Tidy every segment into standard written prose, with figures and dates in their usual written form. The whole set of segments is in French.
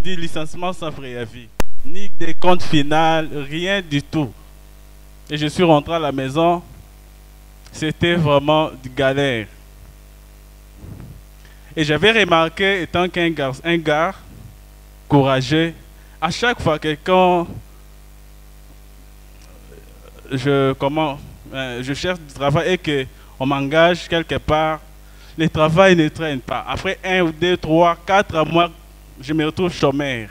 dit licenciement sans préavis. Ni des comptes finales, rien du tout. Et je suis rentré à la maison. C'était vraiment de galère. Et j'avais remarqué, étant un gars courageux, à chaque fois que quand je cherche du travail et qu'on m'engage quelque part, le travail ne traîne pas. Après 1 ou 2, 3, 4 mois, je me retrouve chômeur.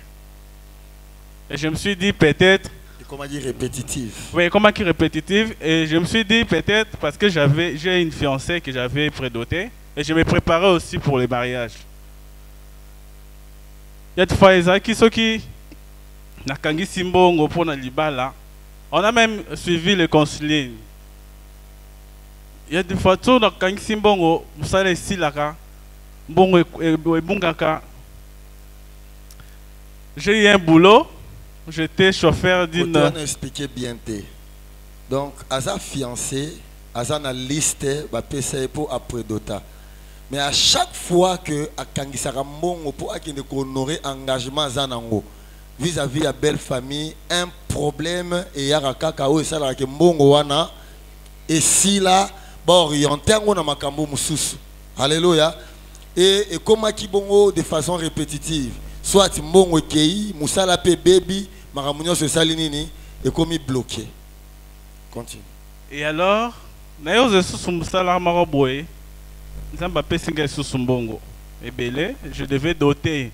Et je me suis dit peut-être... Comment dire répétitif? Oui, comment dire répétitif. Et je me suis dit peut-être parce que j'ai une fiancée que j'avais prédotée. Et je me préparais aussi pour le mariage. Il y a des fois, qui Nakangi Simbongo pour Libala. On a même suivi le conseiller. Il y a des fois, tout Nakangi Simbongo, vous savez, Silaka, Bongo et Bungaka. J'ai eu un boulot. J'étais chauffeur d'une... On expliquer bien. Donc, à sa fiancée, à sa liste, pour après dota. Mais à chaque fois que à Kangisara Mbongo pour honorer engagement zanango vis-à-vis de la belle famille, un problème et yarakaka et ça la Mbongo wana et si là orienté on a makambo mususu. Alléluia. Et comment qui bongo de façon répétitive. Soit Mbongo kei, musala pe baby, maramunyo se salinini et comme bloqué. Continue. Et alors, nayo zesu musala maraboye. Je devais doter.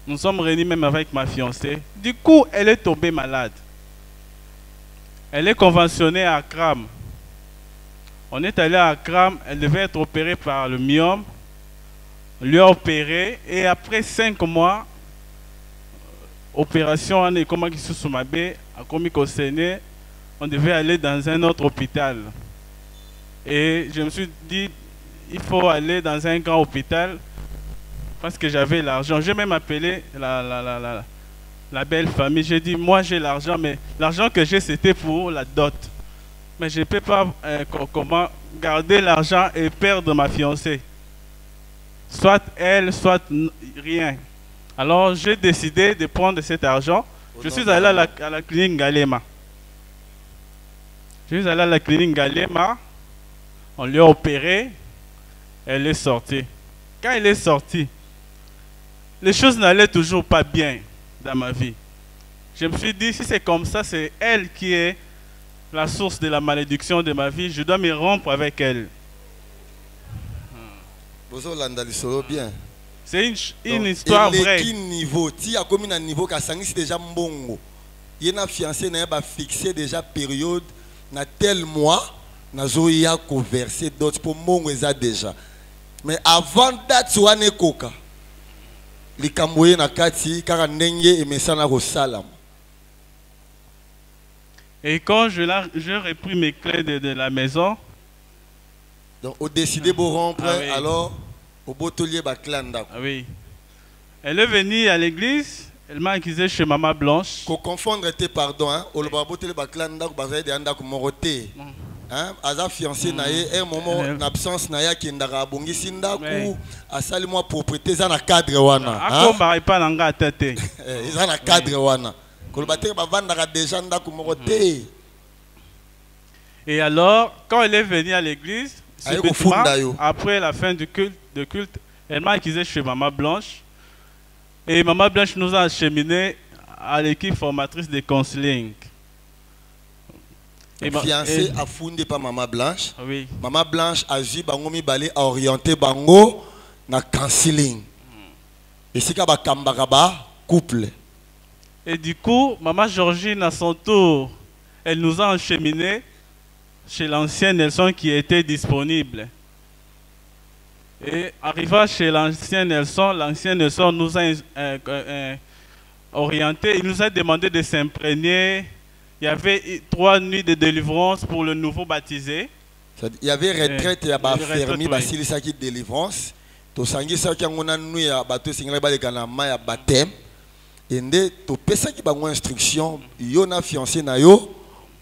Nous sommes réunis même avec ma fiancée. Du coup, elle est tombée malade. Elle est conventionnée à Accram. On est allé à Accram. Elle devait être opérée par le myome. On lui a opéré. Et après 5 mois, opération, on est comme on devait aller dans un autre hôpital. Et je me suis dit, il faut aller dans un grand hôpital parce que j'avais l'argent. J'ai même appelé la belle famille. J'ai dit, moi j'ai l'argent, mais l'argent que j'ai c'était pour la dot. Mais je ne peux pas comment garder l'argent et perdre ma fiancée. Soit elle, soit rien. Alors j'ai décidé de prendre cet argent. Je suis allé à la clinique Galema. Je suis allé à la clinique Galema. On lui a opéré. Elle est sortie. Quand elle est sortie, les choses n'allaient toujours pas bien dans ma vie. Je me suis dit, si c'est comme ça, c'est elle qui est la source de la malédiction de ma vie. Je dois me rompre avec elle. C'est une histoire vraie. Niveau, tu as comme un niveau qui c'est déjà mbongo. Il y a une fiancée qui a fixé déjà période, na tel mois, na zoya ko verser d'autres pour mbongo déjà. Mais avant date wane koka likamboye na kati kaka ndenge emesana ko salam. Et quand je repris mes clés de la maison, donc au décidé de rompre, oui. Alors au botelier baklanda. Oui. Elle est venue à l'église, elle m'a accusé chez Maman Blanche. Ko confondre tes pardon hein, au botelier baklanda ko bazali de anda ko moroté. Hein, Aza fiancé naye un moment d'absence naya qui ndaka bongisi ndaku asali moi propriété za na cadre wana. Akomba pas nanga tete. Ils na cadre wana. Kolbaté ba vandaka déjà ndaku moroté. Et alors quand elle est venue à l'église, après la fin du culte, elle m'a accusé chez Maman Blanche. Et Maman Blanche nous a acheminé à l'équipe formatrice de counseling. Et fiancé a fondé par Maman Blanche. Oui. Maman Blanche a dit bango mi balé a orienté bango na counseling. Et c'est kaba kambakaba couple. Et du coup, Maman Georgine à son tour, elle nous a encheminés chez l'ancien Nelson qui était disponible. Et arrivant chez l'ancien Nelson nous a orientés. Il nous a demandé de s'imprégner. Il y avait 3 nuits de délivrance pour le nouveau baptisé. Il y avait retraite et fermi basili saki délivrance. To sangi saki ngona nuit ya bato singla ba lekana ma ya baptême. Et ndé to pesa ki bango instruction yo na fiancé na yo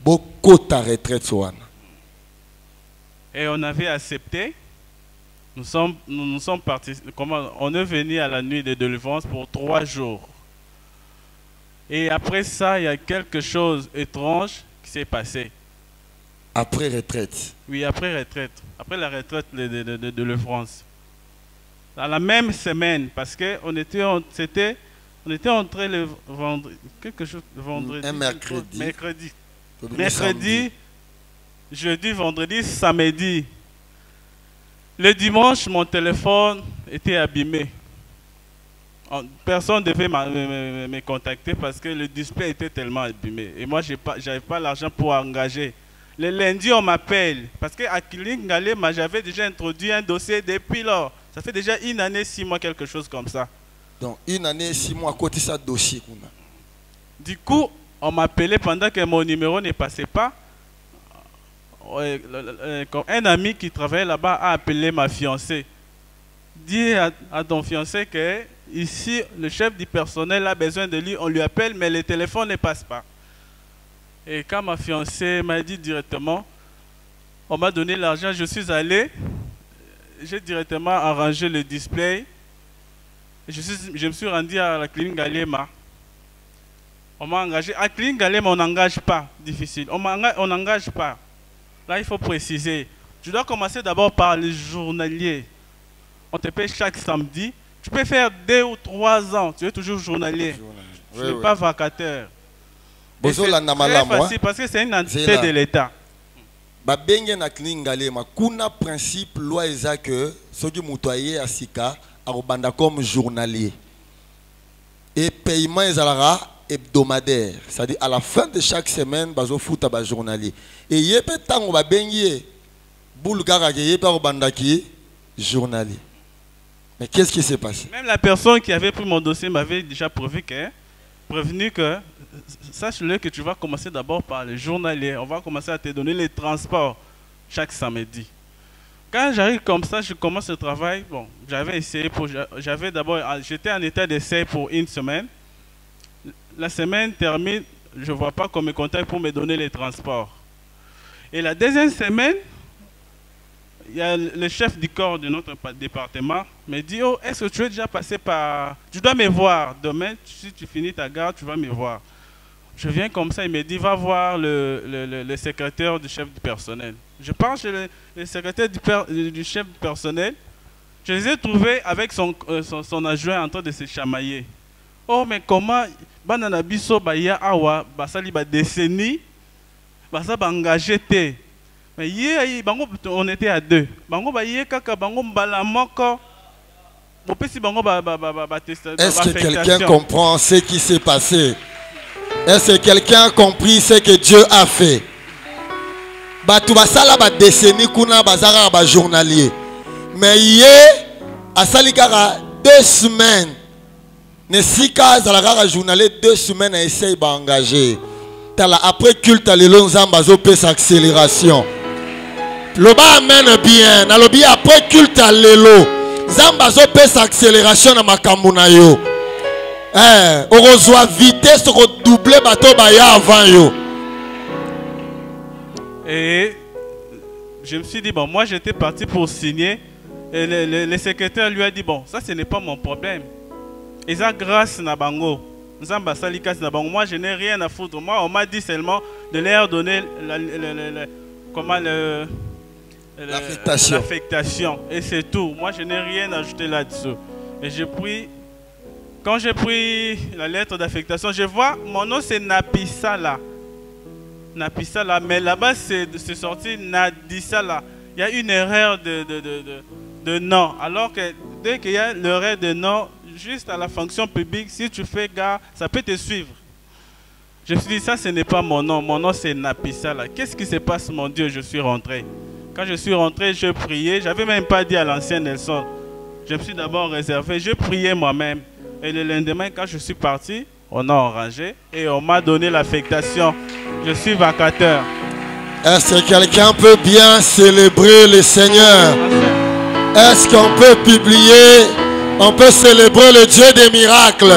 boko ta retraite wana. Et on avait accepté. Nous sommes partis. On est venu à la nuit de délivrance pour 3 jours. Et après ça, il y a quelque chose d'étrange qui s'est passé. Après retraite. Oui, après retraite. Après la retraite de la France. Dans la même semaine, parce qu'on était, on était entré le vendredi, quelque chose, vendredi. Un mercredi. Mercredi, jeudi, vendredi, samedi. Le dimanche, mon téléphone était abîmé. Personne ne devait me contacter parce que le display était tellement abîmé. Et moi, je n'avais pas l'argent pour engager. Le lundi, on m'appelle. Parce qu'à Killing Galema, j'avais déjà introduit un dossier depuis lors. Ça fait déjà 1 année, 6 mois, quelque chose comme ça. Donc, 1 année, 6 mois, à côté de ça, dossier. Du coup, on m'appelait pendant que mon numéro ne passait pas. Un ami qui travaillait là-bas a appelé ma fiancée. Dis à ton fiancé que ici, le chef du personnel a besoin de lui. On lui appelle, mais le téléphone ne passe pas. Et quand ma fiancée m'a dit directement, on m'a donné l'argent, je suis allé, j'ai directement arrangé le display. Je me suis rendu à la clinique Galema. On m'a engagé. À la clinique Galema, on n'engage pas. Difficile. On n'engage pas. Là, il faut préciser. Tu dois commencer d'abord par les journaliers. On te paye chaque samedi. Tu peux faire 2 ou 3 ans. Tu es toujours journalier. Tu n'es pas vacataire. C'est très facile parce que c'est une entité de l'État. Babenge na clinique Galema. Kuna principe loi est que ceux qui moutoyer à Sika arobanda comme journalier. Et paiement est hebdomadaire. C'est-à-dire à la fin de chaque semaine, bazo futa ba journalier. Et yé pe tango babenge boulgara ke yé pe arobanda ki journalier. Mais qu'est-ce qui s'est passé? Même la personne qui avait pris mon dossier m'avait déjà prévenu que sache-le que tu vas commencer d'abord par les journaliers. On va commencer à te donner les transports chaque samedi. Quand j'arrive comme ça, je commence le travail. Bon, j'avais essayé j'étais en état d'essai pour 1 semaine. La semaine termine, je ne vois pas qu'on me contacte pour me donner les transports. Et la deuxième semaine, il y a le chef du corps de notre département me dit, oh, est-ce que tu es déjà passé par... Tu dois me voir. Demain, si tu finis ta garde, tu vas me voir. Je viens comme ça, il me dit, va voir le secrétaire du chef du personnel. Je pars chez le secrétaire du chef du personnel. Je les ai trouvés avec son adjoint en train de se chamailler. Oh, mais comment banana biso baya awa basali ba décennie basa ba engagé te. Mais hier on était à 2. Bango ba hier kaka bango mbala moko. Est-ce que quelqu'un comprend ce qui s'est passé? Est-ce que quelqu'un a compris ce que Dieu a fait? Batu basala ba décennie kuna bazara ba journalier. Mais hier asali kaka 2 semaines. Ne si cas à journalier 2 semaines à essayer d'engager. Après culte à l'élo nzambazo pèse accélération. Le bas amène bien. Nalobi après culte à l'élo nzambazo pèse accélération na makamuna yo. On reçoit vitesse redoubler bateau baya avant yo. Et je me suis dit bon, moi j'étais parti pour signer et le secrétaire lui a dit bon, ça ce n'est pas mon problème. Et ça grâce na bango. Moi je n'ai rien à foutre. Moi on m'a dit seulement de leur donner l'affectation. Et c'est tout. Moi je n'ai rien ajouté là-dessous. Et quand j'ai pris la lettre d'affectation, je vois mon nom c'est Napisala. Napisala, mais là-bas c'est sorti Nadisala. Il y a une erreur de nom. Alors que dès qu'il y a l'erreur de nom, juste à la fonction publique, si tu fais gare, ça peut te suivre. Je me suis dit, ça ce n'est pas mon nom c'est Napisala. Qu'est-ce qui se passe, mon Dieu? Je suis rentré. Quand je suis rentré, je priais. Je n'avais même pas dit à l'ancien Nelson. Je me suis d'abord réservé, je priais moi-même. Et le lendemain, quand je suis parti, on a arrangé et on m'a donné l'affectation. Je suis vacataire. Est-ce que quelqu'un peut bien célébrer le Seigneur? Est-ce qu'on peut publier? On peut célébrer le Dieu des miracles.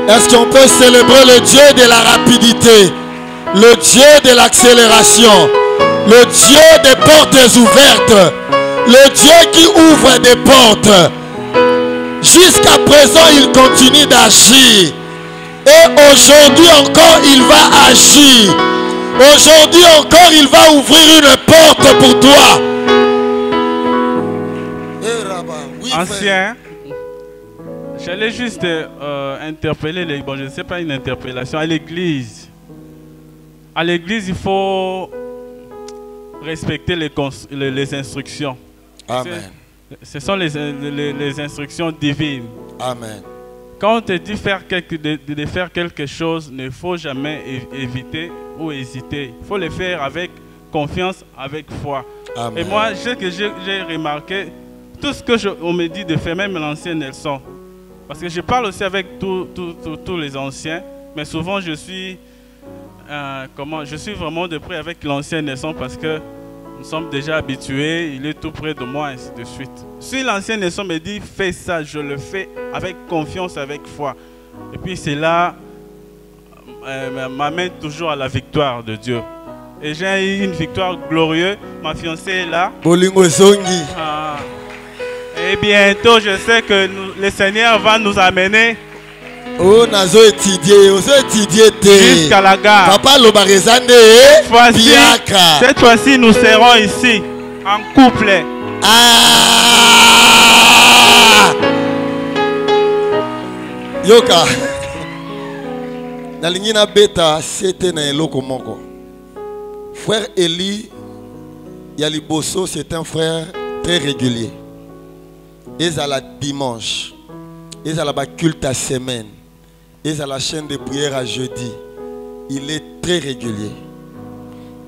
Est-ce qu'on peut célébrer le Dieu de la rapidité, le Dieu de l'accélération, le Dieu des portes ouvertes, le Dieu qui ouvre des portes? Jusqu'à présent, il continue d'agir. Et aujourd'hui encore, il va agir. Aujourd'hui encore, il va ouvrir une porte pour toi. Ancien, j'allais juste interpeller les... Bon, je ne sais pas, une interpellation à l'église. À l'église, il faut respecter les instructions. Amen. Ce sont les instructions divines. Amen. Quand on te dit de faire quelque chose, il ne faut jamais éviter ou hésiter. Il faut le faire avec confiance, avec foi. Amen. Et moi, ce que j'ai remarqué, tout ce que on me dit de faire, même l'ancien Nelson, parce que je parle aussi avec tous les anciens, mais souvent je suis vraiment de près avec l'ancien Nelson parce que nous sommes déjà habitués, il est tout près de moi, ainsi de suite. Si l'ancien Nelson me dit fais ça, je le fais avec confiance, avec foi. Et puis c'est là, m'amène toujours à la victoire de Dieu. Et j'ai eu une victoire glorieuse, ma fiancée est là. Et bientôt, je sais que le Seigneur va nous amener jusqu'à la gare. Cette fois-ci, nous serons ici, en couple. Yoka. Nalingina beta c'était na eloko moko. Frère Eli Yaliboso, c'est un frère très régulier. Ils à la dimanche, ils à la culte à semaine, ils à la chaîne de prière à jeudi. Il est très régulier.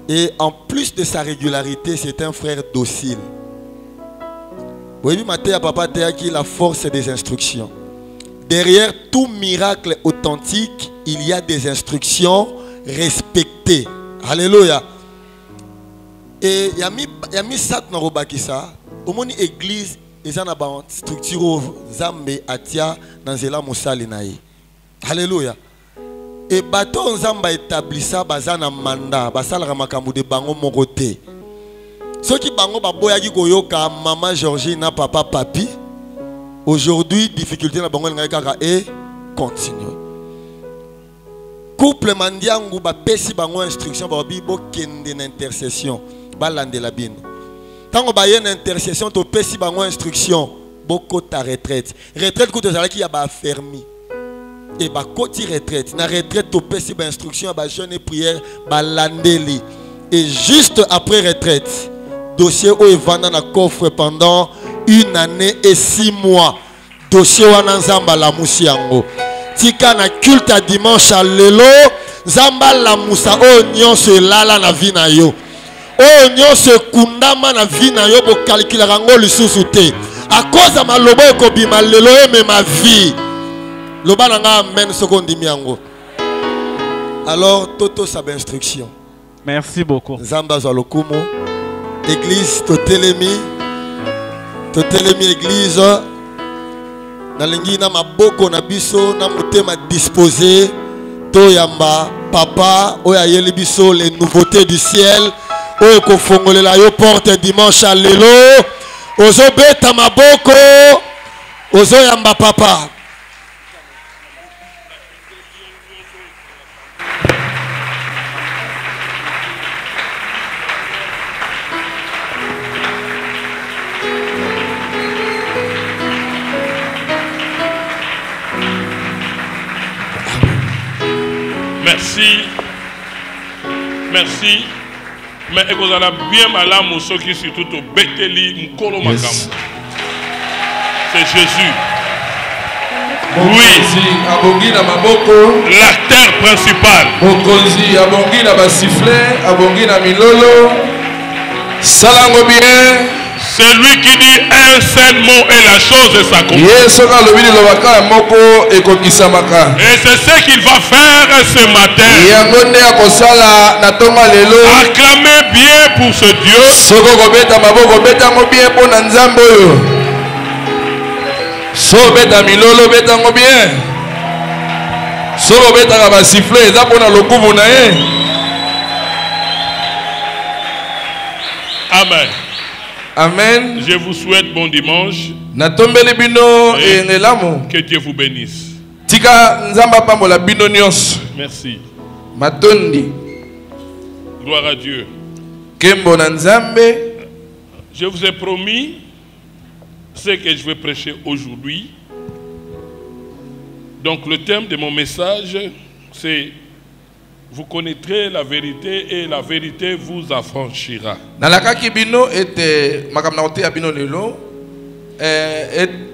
Et en plus de sa régularité, c'est un frère docile. Vous voyez, Matthieu, papa, qui la force des instructions. Derrière tout miracle authentique, il y a des instructions respectées. Alléluia. Et il y a mis ça dans le bakisa. Au moins, l'église, ils ont une structure Zambé Atia dans Zela Moussali naï. Alléluia. Et bateau Zamba établi ça, bazana manda, basal ramakambu de bango mokoté. Ceux qui bango baboyaki koyoka maman Georgina, papa papi. Aujourd'hui, difficulté na bango ngaka et continue. Couple mandiangu ba pesi bango instruction ba bibo kende na intercession, ba landela bino. Tango ba yene intercession to pesi bango instruction, boko ta retraite. Retraite ko to zalaki ya ba affermi. Et ba koti retraite, na retraite to pesi ba instruction ba jeûne et prière ba landeli. Et juste après retraite, dossier o evanda na coffre pendant 1 année et 6 mois. Dossier wana nzamba la musiango. Tika na culte à dimanche à lelo, nzamba la musa o nyonso lala na vie na yo. O nyonso kundama na vie na yo bo calculer rango lisusu te. À cause de ma lobo ko bima lelo e ma vie. Loba nanga amen sekondi miango. Alors toto sa instruction. Merci beaucoup. Nzamba za lokumo. Église Totelemi église nalingi na maboko na biso na motema disposé to yamba papa oya yeli biso les nouveautés du ciel oyo ko fongolela yo porte dimanche à lelo ozo beta maboko ozo yamba papa. Merci. Mais vous allez bien malade, ceux qui surtout au Betheli, Mkolo Makam. C'est Jésus. Oui. L'acteur principal. Mokonzi abongi na basifle, abongi na milolo. Salango bien. C'est lui qui dit un seul mot et la chose s'accomplit. Et c'est ce qu'il va faire ce matin. Acclamez bien pour ce Dieu. Amen. Amen. Je vous souhaite bon dimanche. Et que Dieu vous bénisse. Tika nzamba pambola bino nyonso. Merci. Matondi. Gloire à Dieu. Kembo na nzambe. Je vous ai promis ce que je vais prêcher aujourd'hui. Donc le thème de mon message, c'est vous connaîtrez la vérité et la vérité vous affranchira. Nalakaki bino ete makamna ote ya bino lelo.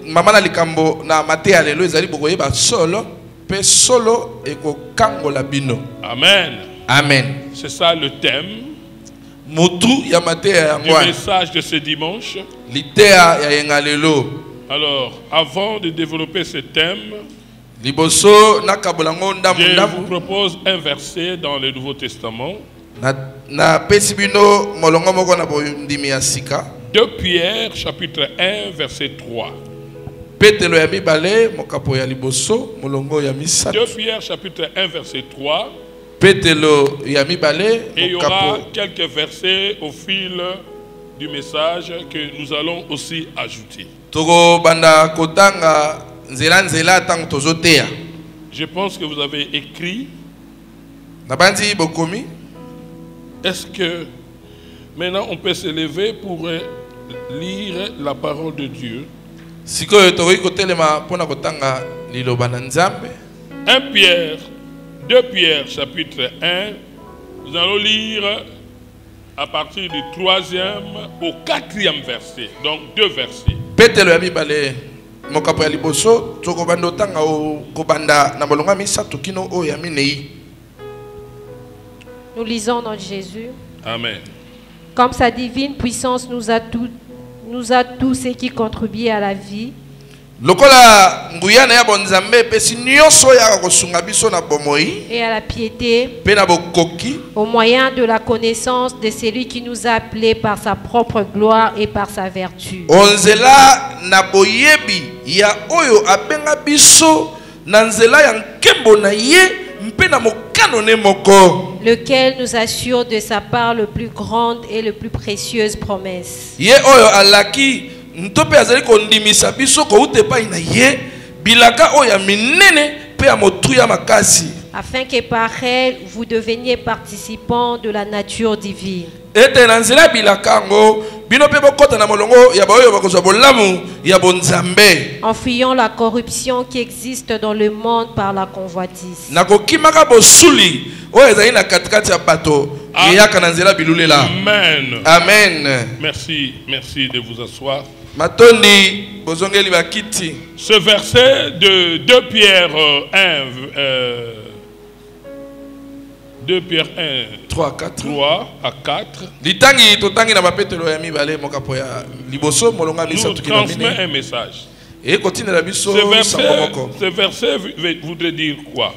Mama na likambo na mate ya lelo ezali bokoyeba solo pe solo eko kangola bino. Amen. Amen. C'est ça le thème. Mutu ya mate ya du ngwa. message de ce dimanche. Litea ya yenga lelo. Alors, avant de développer ce thème, Liboso na kabolango ndamu je ndamu. vous propose un verset dans le Nouveau Testament. Na pesi bino molongo moko na bondimi ya sika. 2 Pierre chapitre 1 verset 3. Petelo ya mibale mokapo ya liboso molongo ya 2 misato. Pierre chapitre 1 verset 3. Petelo ya mibale Et il y aura mokapo. quelques versets au fil du message que nous allons aussi ajouter. Toko banda kotanga nzela nzela tango tozotea. Je pense que vous avez écrit. Na bandi bokomi. Est-ce que maintenant on peut se lever pour lire la parole de Dieu? Sikoyo tokoki kotelema pona kotanga liloba na Nzambe. 2 Pierre chapitre 1, nous allons lire à partir du 3e au 4e verset. Donc 2 versets. Petelo ya mibale mokapo ya liboso toko banda otanga o kobanda na molongo ya misato kino o ya minei. Nous lisons dans Jésus. Amen. Comme sa divine puissance nous a tous ce qui contribue à la vie. Lokola nguyana ya bonzambe pesi nyonso ya kosunga biso na bomoi. Et à la piété. Pe na bokoki. Au moyen de la connaissance de celui qui nous a appelés par sa propre gloire et par sa vertu. Onzela na boyebi ya oyo abenga biso na nzela ya nkembo na ye mpe na mokano ne moko. Lequel nous assure de sa part le plus grande et le plus précieuse promesse. Ye oyo alaki ntope azali kondimisa biso ko utepa ina ye bilaka oyo ya minene pe ya motu ya makasi. Afin que par elle vous deveniez participants de la nature divine. Ete na nzela bilaka ngo bino pe bokota na molongo ya baoyo bakozwa bolamu ya bonzambe. En fuyant la corruption qui existe dans le monde par la convoitise. Na kokimaka bosuli oyo ezali na katikati ya bato eyaka na nzela bilulela. Amen. Amen. Merci de vous asseoir. Matondi bozongeli bakiti. Ce verset de 2 Pierre 2 Pierre 1 3 à 4. Litangi totangi na bapetelo ya mibale mokapo ya liboso molonga nous transmet un message. Et continue la biso ce verset voudrait dire quoi?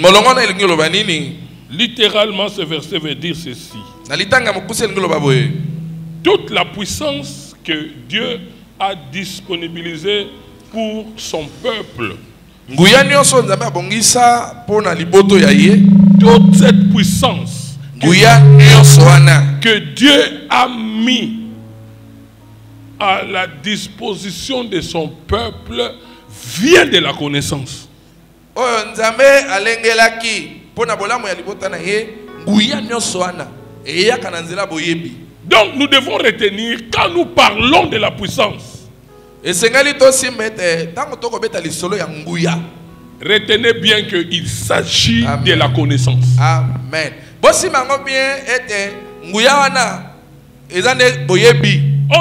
Molonga na elingi loba nini? Littéralement ce verset veut dire ceci. Na litanga mokuse elingi loba boye. Toute la puissance que Dieu a disponibilisée pour son peuple. Toute cette puissance que Dieu a mis à la disposition de son peuple vient de la connaissance. Donc nous devons retenir quand nous parlons de la puissance. Retenez bien qu'il s'agit de la connaissance. Amen. On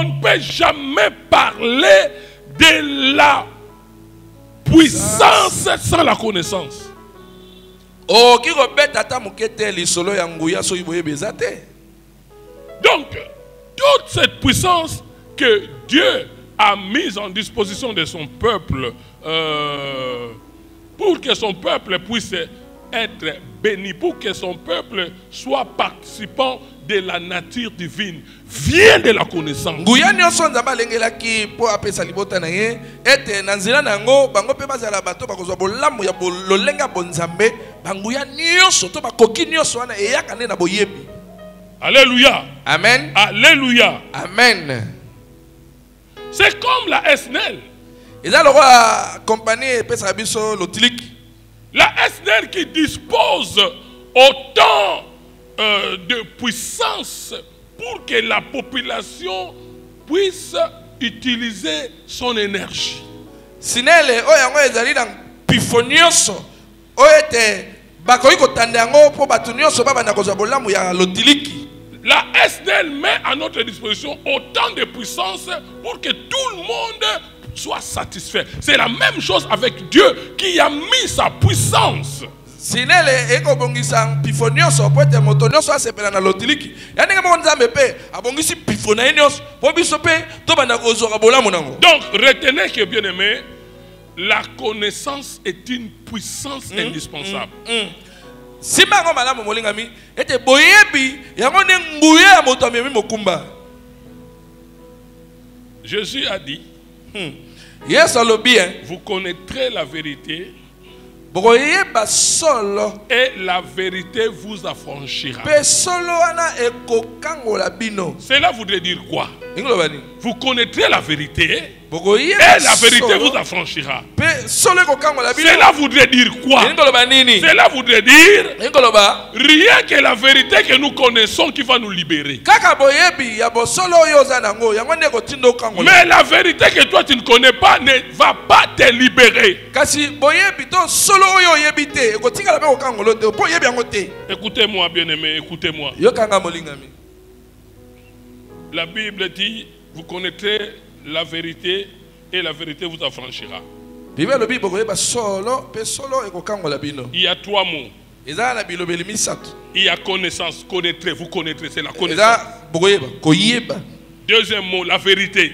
ne peut jamais parler de la puissance sans la connaissance. Donc, toute cette puissance que Dieu a mise en disposition de son peuple pour que son peuple puisse être béni, pour que son peuple soit participant de la nature divine, vient de la connaissance. Alléluia. Amen. Alléluia. Amen. C'est comme la SNEL. Et là, le roi compagnie pesa biso lotilik. La SNEL qui dispose autant de puissance pour que la population puisse utiliser son énergie. Sinele oyango ezali na pifonioso oyete bakoki kotanda yango po bato nyonso babanda kozwa bolamu ya lotiliki. La SNEL met à notre disposition autant de puissance pour que tout le monde soit satisfait. C'est la même chose avec Dieu qui a mis sa puissance. Sinele eko bongisa pifonioso po ete moto nyonso asepela na lotiliki. Yani ngemo nzambe pe abongisi pifona nyonso po biso pe to banda kozwa bolamu nango. Donc retenez que bien aimé, la connaissance est une puissance indispensable. Simba malamu molingami ete boyebi yango ne nguye ya moto amemi mokumba. Jésus a dit, Yes alobi vous connaîtrez la vérité boyeba solo et la vérité vous affranchira. pe solo wana ekokangola bino. Cela voudrait dire quoi? Ingolobani Vous connaîtrez la vérité boyeba et la vérité vous affranchira. pe solo ekokangola bino. Cela voudrait dire quoi? Ingoloba nini? Cela voudrait dire Ingoloba rien que la vérité que nous connaissons qui va nous libérer. kaka boyebi ya bosolo oyo za nango yango ne kotindo kangola. Mais la vérité que toi tu ne connais pas ne va pas te libérer. Kasi boyebi to solo oyo yebi te ekotingala pe kokangolo te po yebi yango te. Écoutez-moi bien aimé, écoutez-moi. Yo kanga molingami. La Bible dit, vous connaîtrez la vérité et la vérité vous affranchira. Bible lobi boyeba solo pe solo ekokangola bino. Il y a trois mots. Eza na bilobeli misato. Il y a connaissance, connaîtrez, vous connaîtrez, c'est la connaissance. Eza boyeba koyeba. Deuxième mot, la vérité.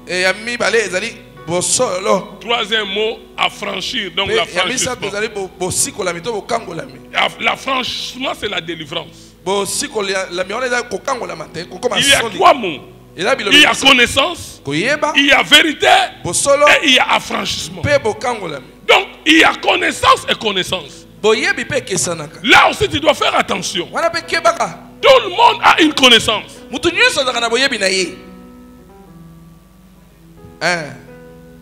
Et ya mibale ezali bosolo. Troisième mot, affranchir, donc Ya l'affranchissement. misato ezali bosikola mito bokangola mi. L'affranchissement, c'est la délivrance. Bosikola la miona ezali kokangola mate kokoma Il y a soli. trois mots. Il y a connaissance, Koyeba il y a vérité bosolo et il y a affranchissement. pe bokangola mi. Donc, il y a connaissance et connaissance. Boyebi pe kesanaka. Là aussi, tu dois faire attention. Wana pe kebaka. Tout le monde a une connaissance. Mutu nyonso azaka na boyebi na ye.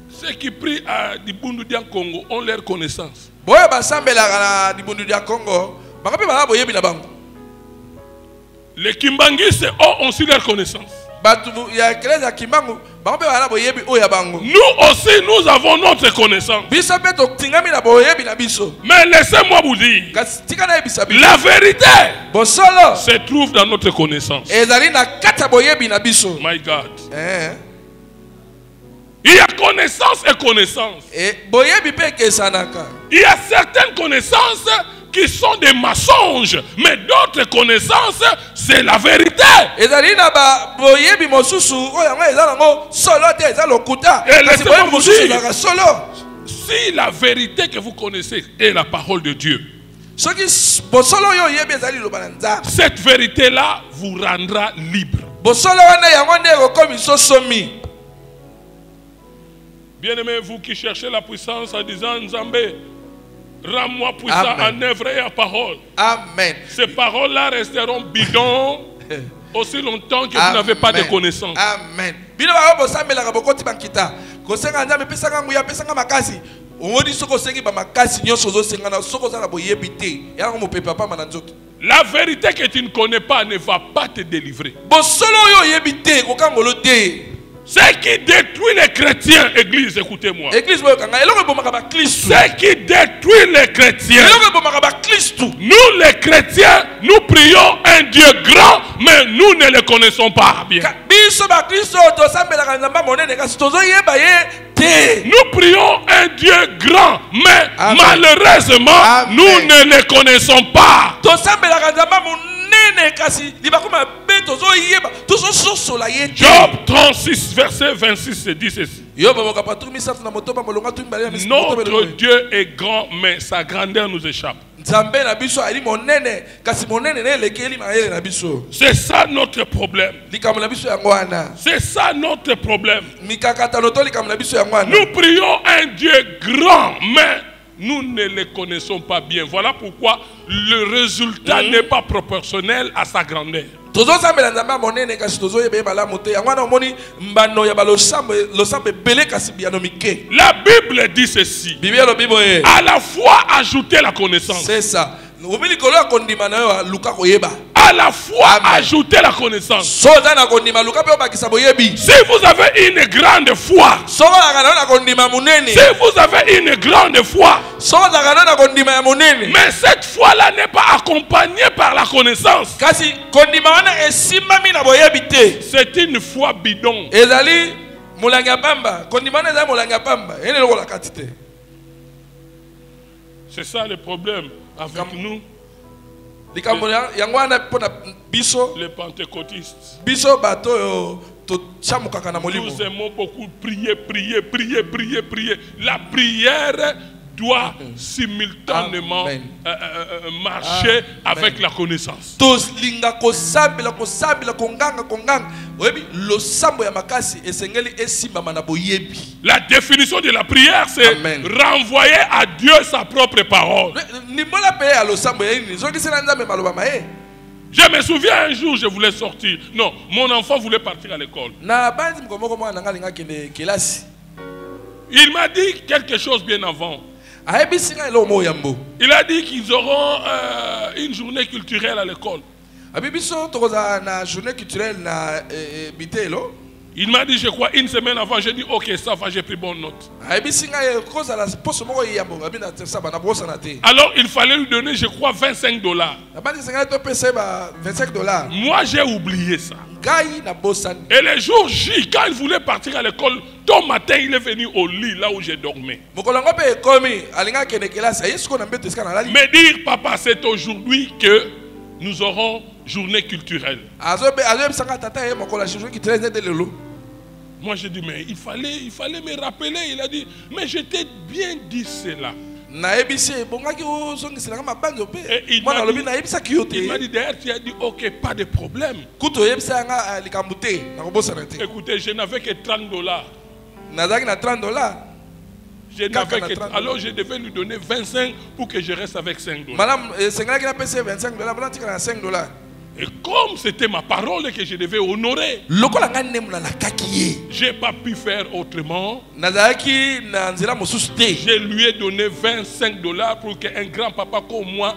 Ceux qui prient à Dibundu Dian Congo ont leur connaissance. Boye basambelaka na dibundu dia Congo, bango pe baka boyebi na bango. Les Kimbanguistes ont aussi leur connaissance. Batu ya eklezia ya Kimbangu, bango pe baka na boyebi oyo ya bango. Nous aussi, nous avons notre connaissance. Biso pe totingami na boyebi na biso. Mais laissez-moi vous dire, Kasi tika na yebisa biso. la vérité Bosolo se trouve dans notre connaissance. ezali na kati ya boyebi na biso. My God. Il y a connaissance et connaissance. Boyebi pe kesanaka. Il y a certaines connaissances qui sont des mensonges, mais d'autres connaissances, c'est la vérité. Ezali na ba boyebi mosusu oyo yango eza nango solo te eza lokuta. Et Kasi laissez-moi boyebi vous mosusu dire, ezalaka solo. si la vérité que vous connaissez est la parole de Dieu, Soki bosolo oyo oyebi ezali loba na Nzambe. cette vérité-là vous rendra libre. Bosolo wana yango nde ekokomi sosomi. Bien-aimés, vous qui cherchez la puissance en disant Nzambé, rends-moi puissant Amen. en œuvre et en parole. Amen. Ces paroles-là resteront bidons aussi longtemps que vous n'avez pas de connaissance. Amen. Bino ba bosambelaka bokoti bankita. Kosenga Nzambe pesanga nguya pesanga makasi. Omoni soko sengi ba makasi nyonso zo senga na soko za na boyebi te. Ya ngo mopepa pa mananzoto. La vérité que tu ne connais pas ne va pas te délivrer. Bosolo yo yebi te kokangolo te. Ce qui détruit les chrétiens, Église, écoutez-moi. Église boyo kanga eloko bomaka ba Kristo. Ce qui détruit les chrétiens. Eloko bomaka ba Kristo. Nous les chrétiens, nous prions un Dieu grand, mais nous ne le connaissons pas bien. Biso ba Kristo to sambelaka Nzamba monene kasi tozo yeba ye te. Nous prions un Dieu grand, mais malheureusement, nous ne le connaissons pas. To sambelaka Nzamba monene kasi libakuma be tozo yeba tozo sosola ye te. Job 36, verset 26 dit ceci. Notre Dieu est grand, mais sa grandeur nous échappe. C'est ça notre problème. C'est ça notre problème. Nous prions un Dieu grand, mais nous ne les connaissons pas bien. Voilà pourquoi le résultat n'est pas proportionnel à sa grandeur. La Bible dit ceci. À la fois ajouter la connaissance. C'est ça. À la fois ajouter la connaissance. Si vous avez une grande foi, si vous avez une grande foi, mais cette foi-là n'est pas accompagnée par la connaissance, c'est une foi bidon. C'est ça le problème avec nous, les pentecôtistes. Nous aimons beaucoup prier, prier, prier, prier, prier. La prière doit simultanément marcher avec la connaissance. La définition de la prière, c'est renvoyer à Dieu sa propre parole. Je me souviens un jour, je voulais sortir. Non, mon enfant voulait partir à l'école. Il m'a dit quelque chose bien avant. Il a dit qu'ils auront une journée culturelle à l'école. Il m'a dit, je crois, une semaine avant. J'ai dit, ok, ça va, j'ai pris bonne note. Alors, il fallait lui donner, je crois, $25. Moi, j'ai oublié ça. Et le jour J, quand il voulait partir à l'école, tôt matin, il est venu au lit, là où j'ai dormi. Me dire, papa, c'est aujourd'hui que nous aurons journée culturelle. Moi, j'ai dit, mais il fallait me rappeler. Il a dit, mais je t'ai bien dit cela. Et il m'a dit, d'ailleurs, tu as dit, ok, pas de problème. Écoutez, je n'avais que $30. Alors je devais lui donner 25 pour que je reste avec $5. Et comme c'était ma parole que je devais honorer, je n'ai pas pu faire autrement. Je lui ai donné $25 pour qu'un grand-papa comme moi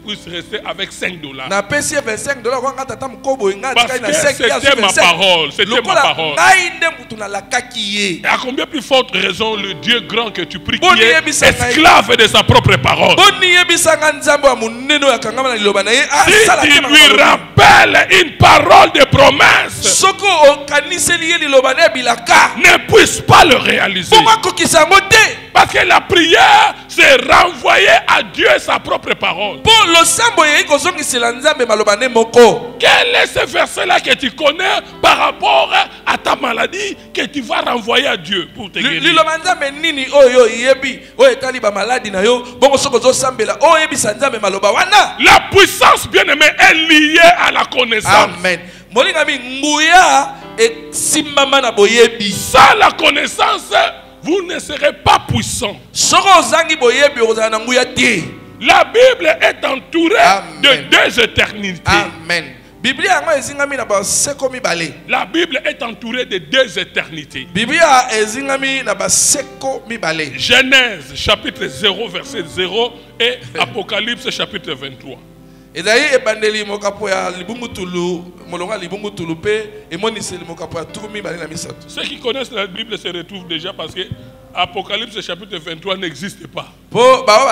puisse rester avec $5. Parce que c'était ma parole. C'était ma parole. Et à combien plus forte raison le Dieu grand que tu pries, qui est esclave de sa propre parole. Si tu lui rappelle une parole de promesse, ne puisse pas le réaliser. Parce que la prière, c'est renvoyer à Dieu sa propre parole. Quel est ce verset-là que tu connais par rapport à ta maladie que tu vas renvoyer à Dieu pour te guérir? La puissance, bien-aimée, est liée à la connaissance. Amen. Sans la connaissance, vous ne serez pas puissant. La Bible est entourée de deux éternités. Amen. La Bible est entourée de deux éternités. Genèse chapitre 0 verset 0 et Apocalypse chapitre 23. Ceux qui connaissent la Bible se retrouvent déjà parce que Apocalypse chapitre 23 n'existe pas. Pour dire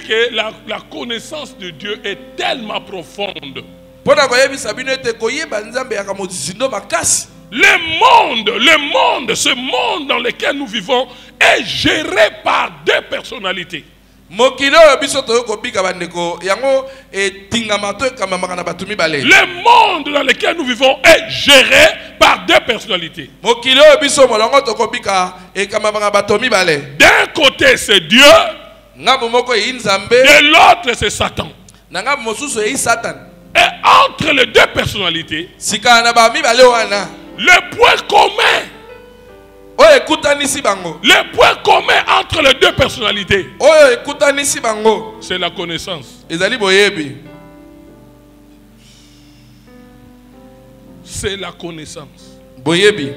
que la connaissance de Dieu est tellement profonde. Ce monde dans lequel nous vivons est géré par deux personnalités. Le monde dans lequel nous vivons est géré par deux personnalités. D'un côté c'est Dieu, de l'autre c'est Satan. Et entre les deux personnalités, le point commun Oyo ekutanisi bango. Le point commun entre les deux personnalités, Oyo ekutanisi bango. c'est la connaissance. Ezali boyebi. C'est la connaissance. Boyebi.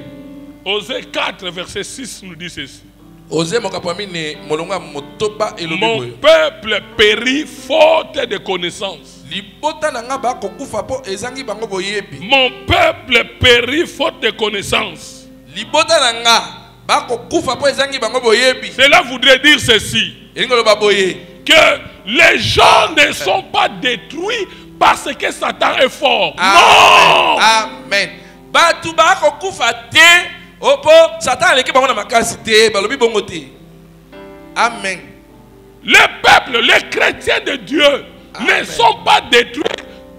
Osée 4, verset 6 nous dit ceci. Osée mokapamine molonga motoba elobi Mon boyo. peuple périt faute de connaissance. Libota nanga ba kokufa po ezangi bango boyebi. Mon peuple périt faute de connaissance. Libota nanga ba kokufa po ezangi bango boyebi. Cela voudrait dire ceci, Elingolo ba boye. que les gens ne sont pas détruits parce que Satan est fort. Amen. Non! Amen. Batu ba kokufa te opo Satan aleki bango na makasi te balobi bongo te. Amen. Les peuples, les chrétiens de Dieu Amen. ne sont pas détruits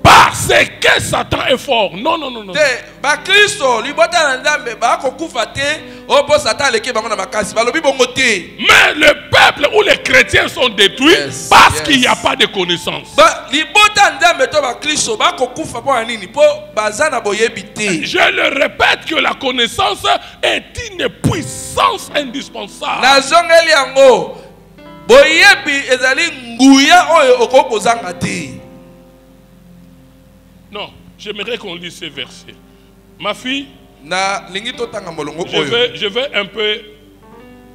parce que Satan est fort. Non, non, non, non. Te ba Kristo libota na Nzambe ba kokufa te opo Satan aleki bango na makasi balobi bongo te. Mais le peuple ou les chrétiens sont détruits Yes, parce yes. qu'il n'y a pas de connaissance. Ba libota Nzambe to ba Kristo ba kokufa po nini po bazana boyebi te. Je le répète que la connaissance est une puissance indispensable. Nazongeli yango boyebi ezali nguya oyo okokozanga te. Non, j'aimerais qu'on lise ces versets. Ma fille, Na lingi totanga molongo oyo. je vais un peu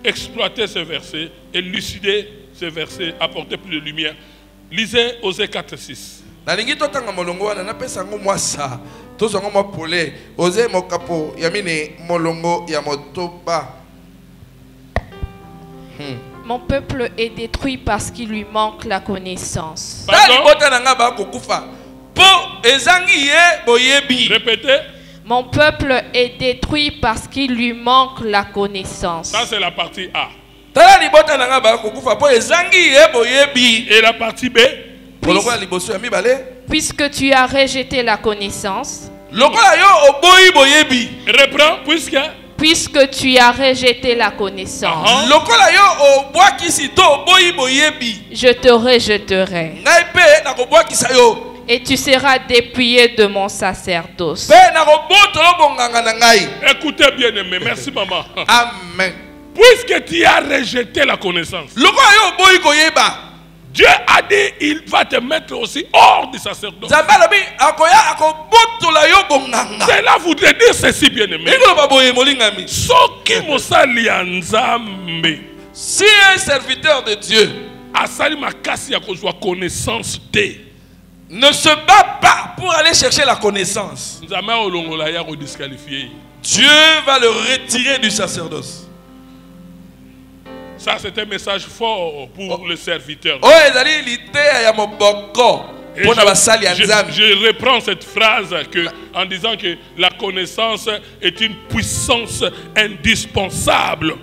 exploiter ces versets, élucider ces versets, apporter plus de lumière. Lisez Osée 4, 6. Na lingi totanga molongo wana napesa ngo mwasa tozongo mwa pole oze mokapo ya mine molongo ya motoba. Mon peuple est détruit parce qu'il lui manque la connaissance. Ta Pardon? libota nanga ba kokufa po ezangi ye boyebi. Répétez. Mon peuple est détruit parce qu'il lui manque la connaissance. Ça, c'est la partie A. Ta libota nanga ba kokufa po ezangi ye boyebi. Et la partie B, Molongo ya liboso ya mibale. Puisque tu as rejeté la connaissance, Lokola yo oboyi boyebi. reprends, puisque tu as rejeté la connaissance, Lokola yo obwakisi to oboyi boyebi. je te rejetterai Ngai pe na kobwakisa yo. et tu seras dépouillé de mon sacerdoce. Pe na kobotolo bonganga na ngai. écoutez bien aimé, merci maman. Amen. Puisque tu as rejeté la connaissance, Lokola yo oboyi koyeba. Dieu a dit il va te mettre aussi hors du sacerdoce. Nzambe alobi akoya akobotola yo bonganga. Cela voudrait dire ceci bien aimé. Ngolo baboye molingami. Soki mosali ya Nzambe Si un serviteur de Dieu asali makasi ya kozwa connaissance te, ne se bat pas pour aller chercher la connaissance, Nzambe olongola ya redisqualifier. Dieu va le retirer du sacerdoce. Ça c'est un message fort pour le serviteur. Oh ezali liteya ya moboko Et pona basali ya Nzambe. je reprends cette phrase en disant que la connaissance est une puissance indispensable.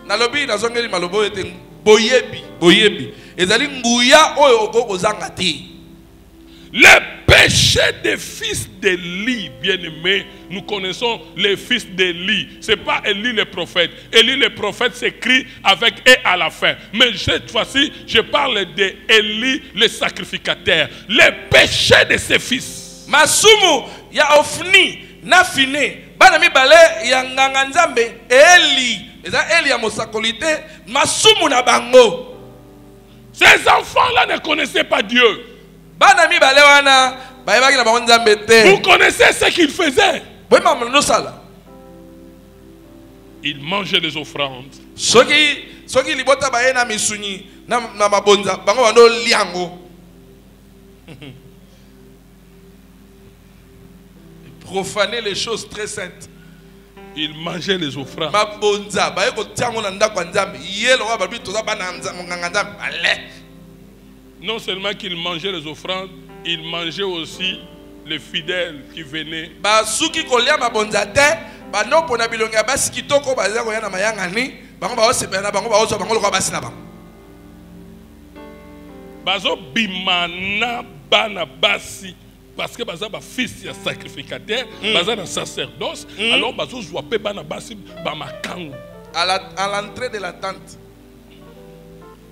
Nalobi nazongeli malobo ete boyebi ezali nguya oyo okokozanga te. Le péché des fils d'Élie, bien-aimés, nous connaissons les fils d'Élie. Ce n'est pas Élie le prophète. Élie le prophète s'écrit avec « et » à la fin. Mais cette fois-ci, je parle d'Élie le sacrificateur. Le péché de ses fils. Masumu ya Ofni na Fine bana mibale ya nganga Nzambe Eli eza Eli ya mosakolite masumu na bango. Ces enfants-là ne connaissaient pas Dieu. Bana mibale wana bayebaki na bango Nzambe te. Vous connaissez ce qu'ils faisaient. Boyema mano sala. Ils mangeaient les offrandes. Soki libota baye na misuni na mabonza bango bando liango. Profaner les choses très saintes. Ils mangeaient les offrandes. Mabonza baye ko tiango na ndako Nzambe yelo wa babi toza bana nganga Nzambe ale. Non seulement qu'ils mangeaient les offrandes, ils mangeaient aussi les fidèles qui venaient. Basuki kolia mabonza te bano pona bilonga basi kitoko baza ko yana mayanga ni bango ba osepena bango ba oso bango lokwa basi na bango. Bazo bimana bana basi parce que baza ba fils ya sacrificateur, baza na sacerdoce, alors bazo zoape bana basi ba makangu. À l'entrée de la tente.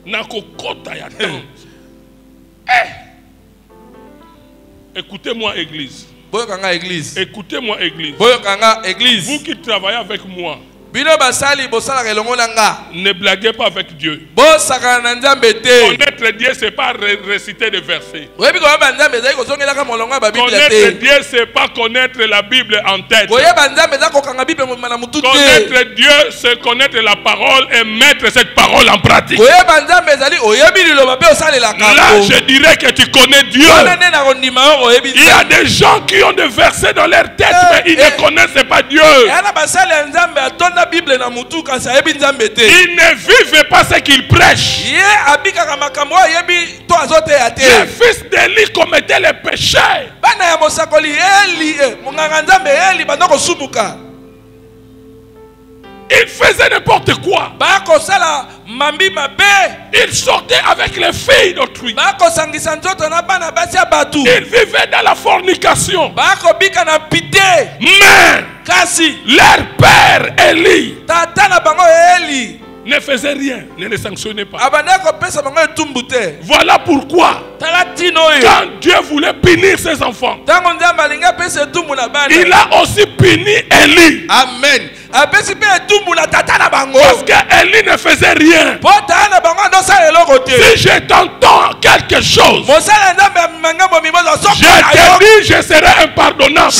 Na kokota ya tente. Écoutez-moi église. Boyokanga église. Écoutez-moi église. Boyokanga église. Vous qui travaillez avec moi. Ne blaguez pas avec Dieu. Connaître Dieu, c'est pas réciter des versets. Connaître Dieu, c'est pas connaître la Bible en tête. Connaître Dieu, c'est connaître la parole et mettre cette parole en pratique. Là, je dirais que tu connais Dieu. Il y a des gens qui ont des versets dans leur tête, mais ils ne connaissent pas Dieu. Ils ne vivent pas ce qu'ils prêchent. Les fils d'Élie commettaient les péchés. Ils faisaient n'importe quoi. Ils sortaient avec les filles d'autrui. Ils vivaient dans la fornication. Mais leur père Élie ne faisait rien, ne les sanctionnait pas. Voilà pourquoi, quand Dieu voulait punir ses enfants, il a aussi puni Élie. Amen. Parce qu'Élie ne faisait rien. Si je t'entends quelque chose, je te dis, je serai impardonnable.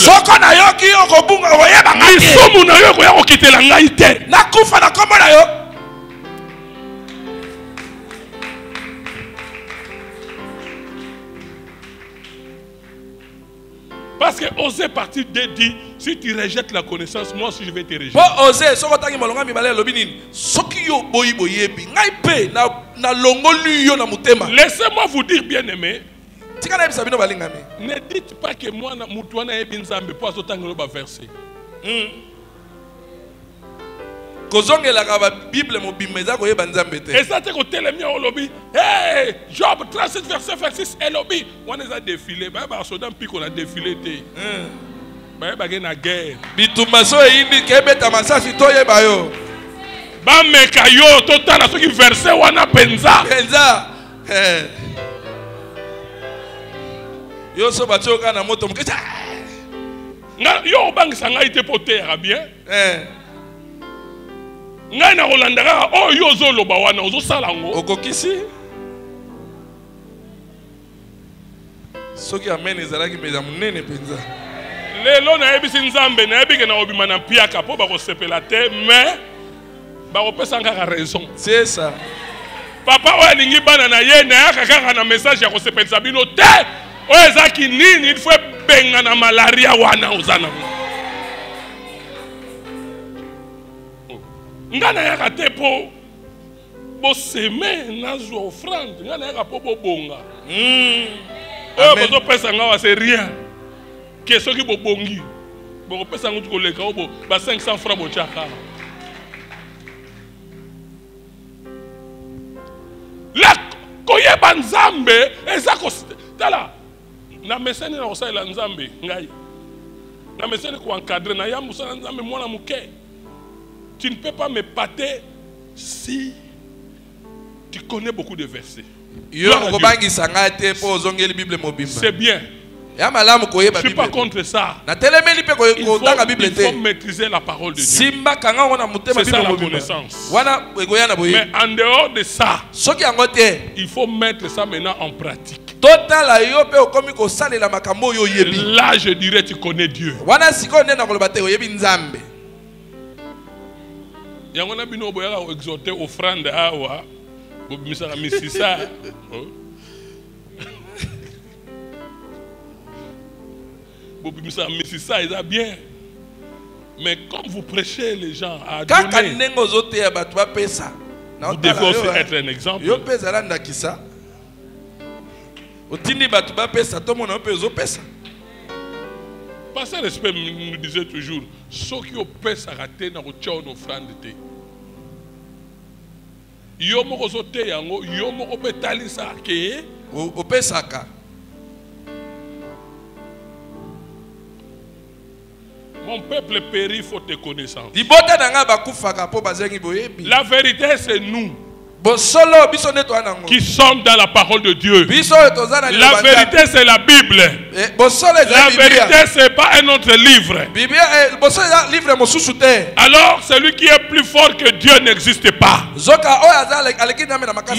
Parce que oser partir de dit, si tu rejettes la connaissance, moi aussi je vais te rejeter. Laissez-moi vous dire, bien aimé, ne dites pas que moi, Moutouana et Binzambe, pour ce verset. Et ça, c'est que télémia au lobby. Hey, Job 37, verset 26, et lobby. On a défilé. On a défilé. On a guerre. Bamekayo, total, à ce qui verset, on a penza. Yo, so batioka na moto mketa. Yo, bang sanga ite poté, bien. Ngai na Rolandara, oh yo zo loba wana, ozo salango. Okokisi. Soki amen ezalaki meza munene penza. Lelo na ebisi nzambe na ebike na obima na piaka po ba ko sepela te, mais ba ko pesa ngaka raison. C'est ça. Papa oya lingi bana na ye na kaka na message ya ko sepelisa bino te. Oya zaki nini il faut benga na malaria wana ozana. Ngana yaka te po bo seme na zo offrande ngana yaka po bo bonga. Bozo pesa ngawa c'est rien. Que ce qui bo bongi. Bo pesa ngutu ko leka bo ba 500 francs bo chaka. La koyeba nzambe ezako tala na mesene na osala nzambe ngai. Na mesene ko encadrer na ya musala nzambe mwana muke. Tu ne peux pas me pâter si tu connais beaucoup de versets. C'est bien. Je ne suis pas contre ça. Il faut maîtriser la parole de Dieu. C'est ça la connaissance. Mais en dehors de ça, il faut mettre ça maintenant en pratique. Là, je dirais tu connais Dieu. Yangona bino boyaka exhorter offrande awa bobimisa misisa. Bobimisa misisa est bien. Mais comme vous prêchez les gens à donner, vous devez aussi être un exemple. Pasteur Respect nous disait toujours, ceux qui ont pèsé à rater dans le tchao offrande te. Yomo kozote yango, yomo kopetali sa ke. Opesaka. Mon peuple périt faute de connaissance. La vérité c'est nous. qui sommes dans la parole de Dieu. La vérité, c'est la Bible. La vérité, ce n'est pas un autre livre. Alors, celui qui est plus fort que Dieu n'existe pas.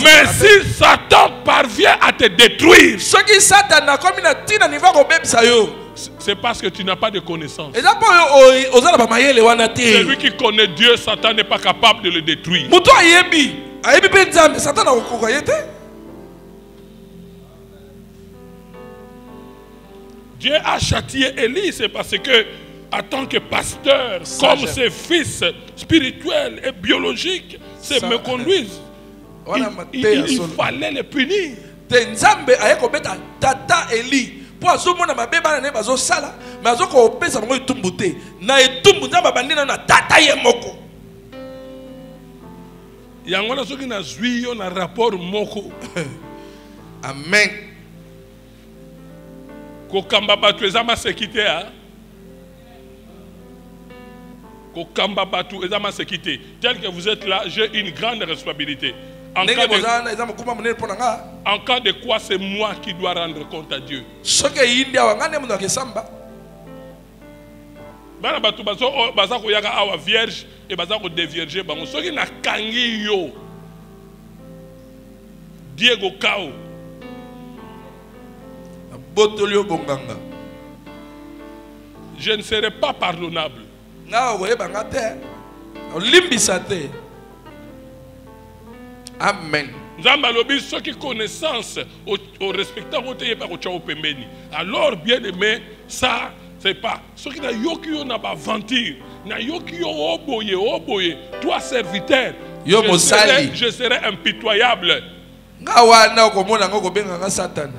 Mais si Satan parvient à te détruire, c'est parce que tu n'as pas de connaissance. Celui qui connaît Dieu, Satan n'est pas capable de le détruire. Dieu a châtié Élie, c'est parce que, en tant que pasteur, comme ses fils spirituels et biologiques se me conduisent, il fallait les punir. Po azomona mabeba na bazo sala mazo ko pesa bango itumbu te na itumbu nzamba bandina na tata ye moko yango na soki na zwi yo na rapport moko. Amen. Ko kamba batu ezama sekite ha ko kamba batu ezama sekite tel que vous êtes là, j'ai une grande responsabilité. En cas de quoi, c'est moi qui dois rendre compte à Dieu. Bana batu baza ko yaka awa vierge et baza ko dévierger bango soki na kangi yo Diego Kao botolio bonganga, je ne serai pas pardonnable. Na oye bangate limbisate. Amen. Nzamba lobi ceux qui connaissance au respectant au pembeni. Alors bien aimé, ça c'est pas ceux qui na yoki yo na ba aventure, na yoki yo oboye, toi serviteur, je serai impitoyable.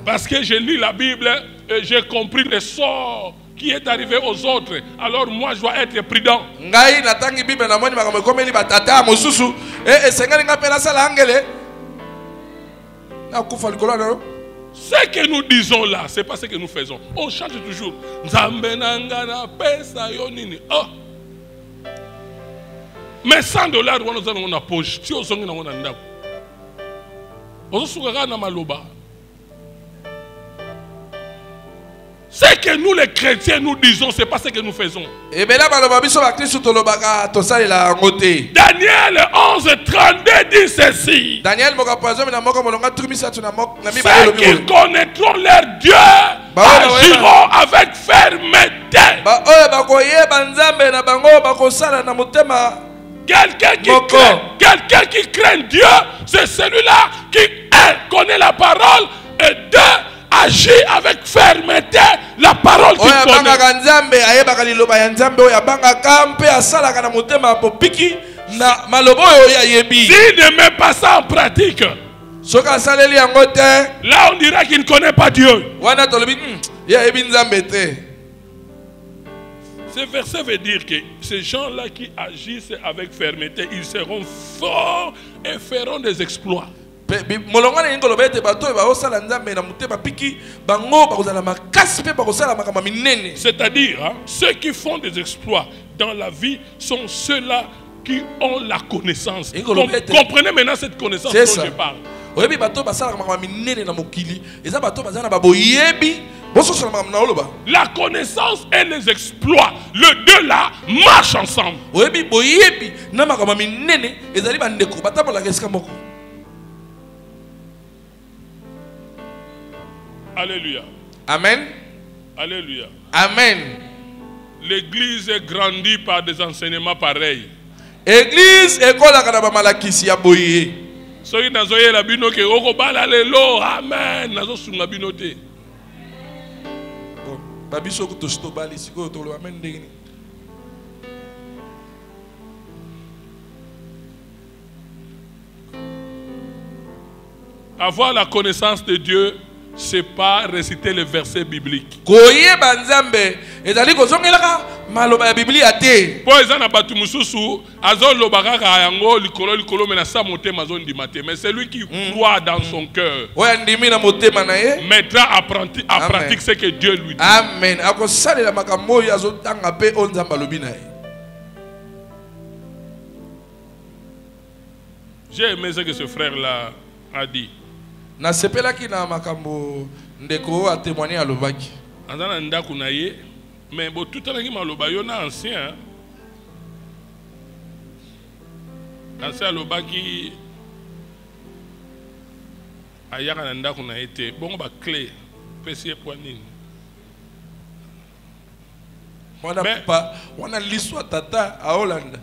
Parce que j'ai lu la Bible et j'ai compris le sort qui est arrivé aux autres. Alors moi je dois être prudent. Ce que nous disons là, c'est pas ce que nous faisons. On chante toujours. Oh. Mais $100 on a na poche. Si on songe na on anda. On se na maloba. Ce que nous les chrétiens nous disons, c'est pas ce que nous faisons. Daniel 11:32 dit ceci. Ceux qui connaîtront leur Dieu agiront avec fermeté. Quelqu'un qui craint Dieu, c'est celui-là qui connaît la parole et agit avec fermeté la parole qu'il connaît. S'il ne met pas ça en pratique, là on dira qu'il ne connaît pas Dieu. Ce verset veut dire que ces gens-là qui agissent avec fermeté, ils seront forts et feront des exploits. C'est-à-dire, ceux qui font des exploits dans la vie sont ceux-là qui ont la connaissance. Comprenez maintenant cette connaissance dont je parle. La connaissance et les exploits, les deux là marchent ensemble. Alléluia. Amen. Alléluia. Amen. L'église est grandie par des enseignements pareils. Église école à malakisi ya boye. Soki nazoye la bino ke okobala lelo. Amen. Nazo sunga bino te. Bon, babiso ko to bali siko to lo amen ndeni. Avoir la connaissance de Dieu, c'est pas réciter les versets bibliques. Po eza na batu mususu azolo bakaka yango likolo mena sa motema zondi mate, mais celui qui croit dans son cœur mettra à pratique ce que Dieu lui dit. Amen. Akosalela makambo yazotanga pe onzamba lobi na ye. J'ai aimé ce que ce frère-là a dit. Na sepelaki na makambo ndeko a témoigné à Lobaki. Andana ndaku na ye, mais bon tout à maloba yo na ancien. Ancien Lobaki ayaka na ndaku na été. Bon ba clé pesier poinine. On a l'histoire tata à Hollande.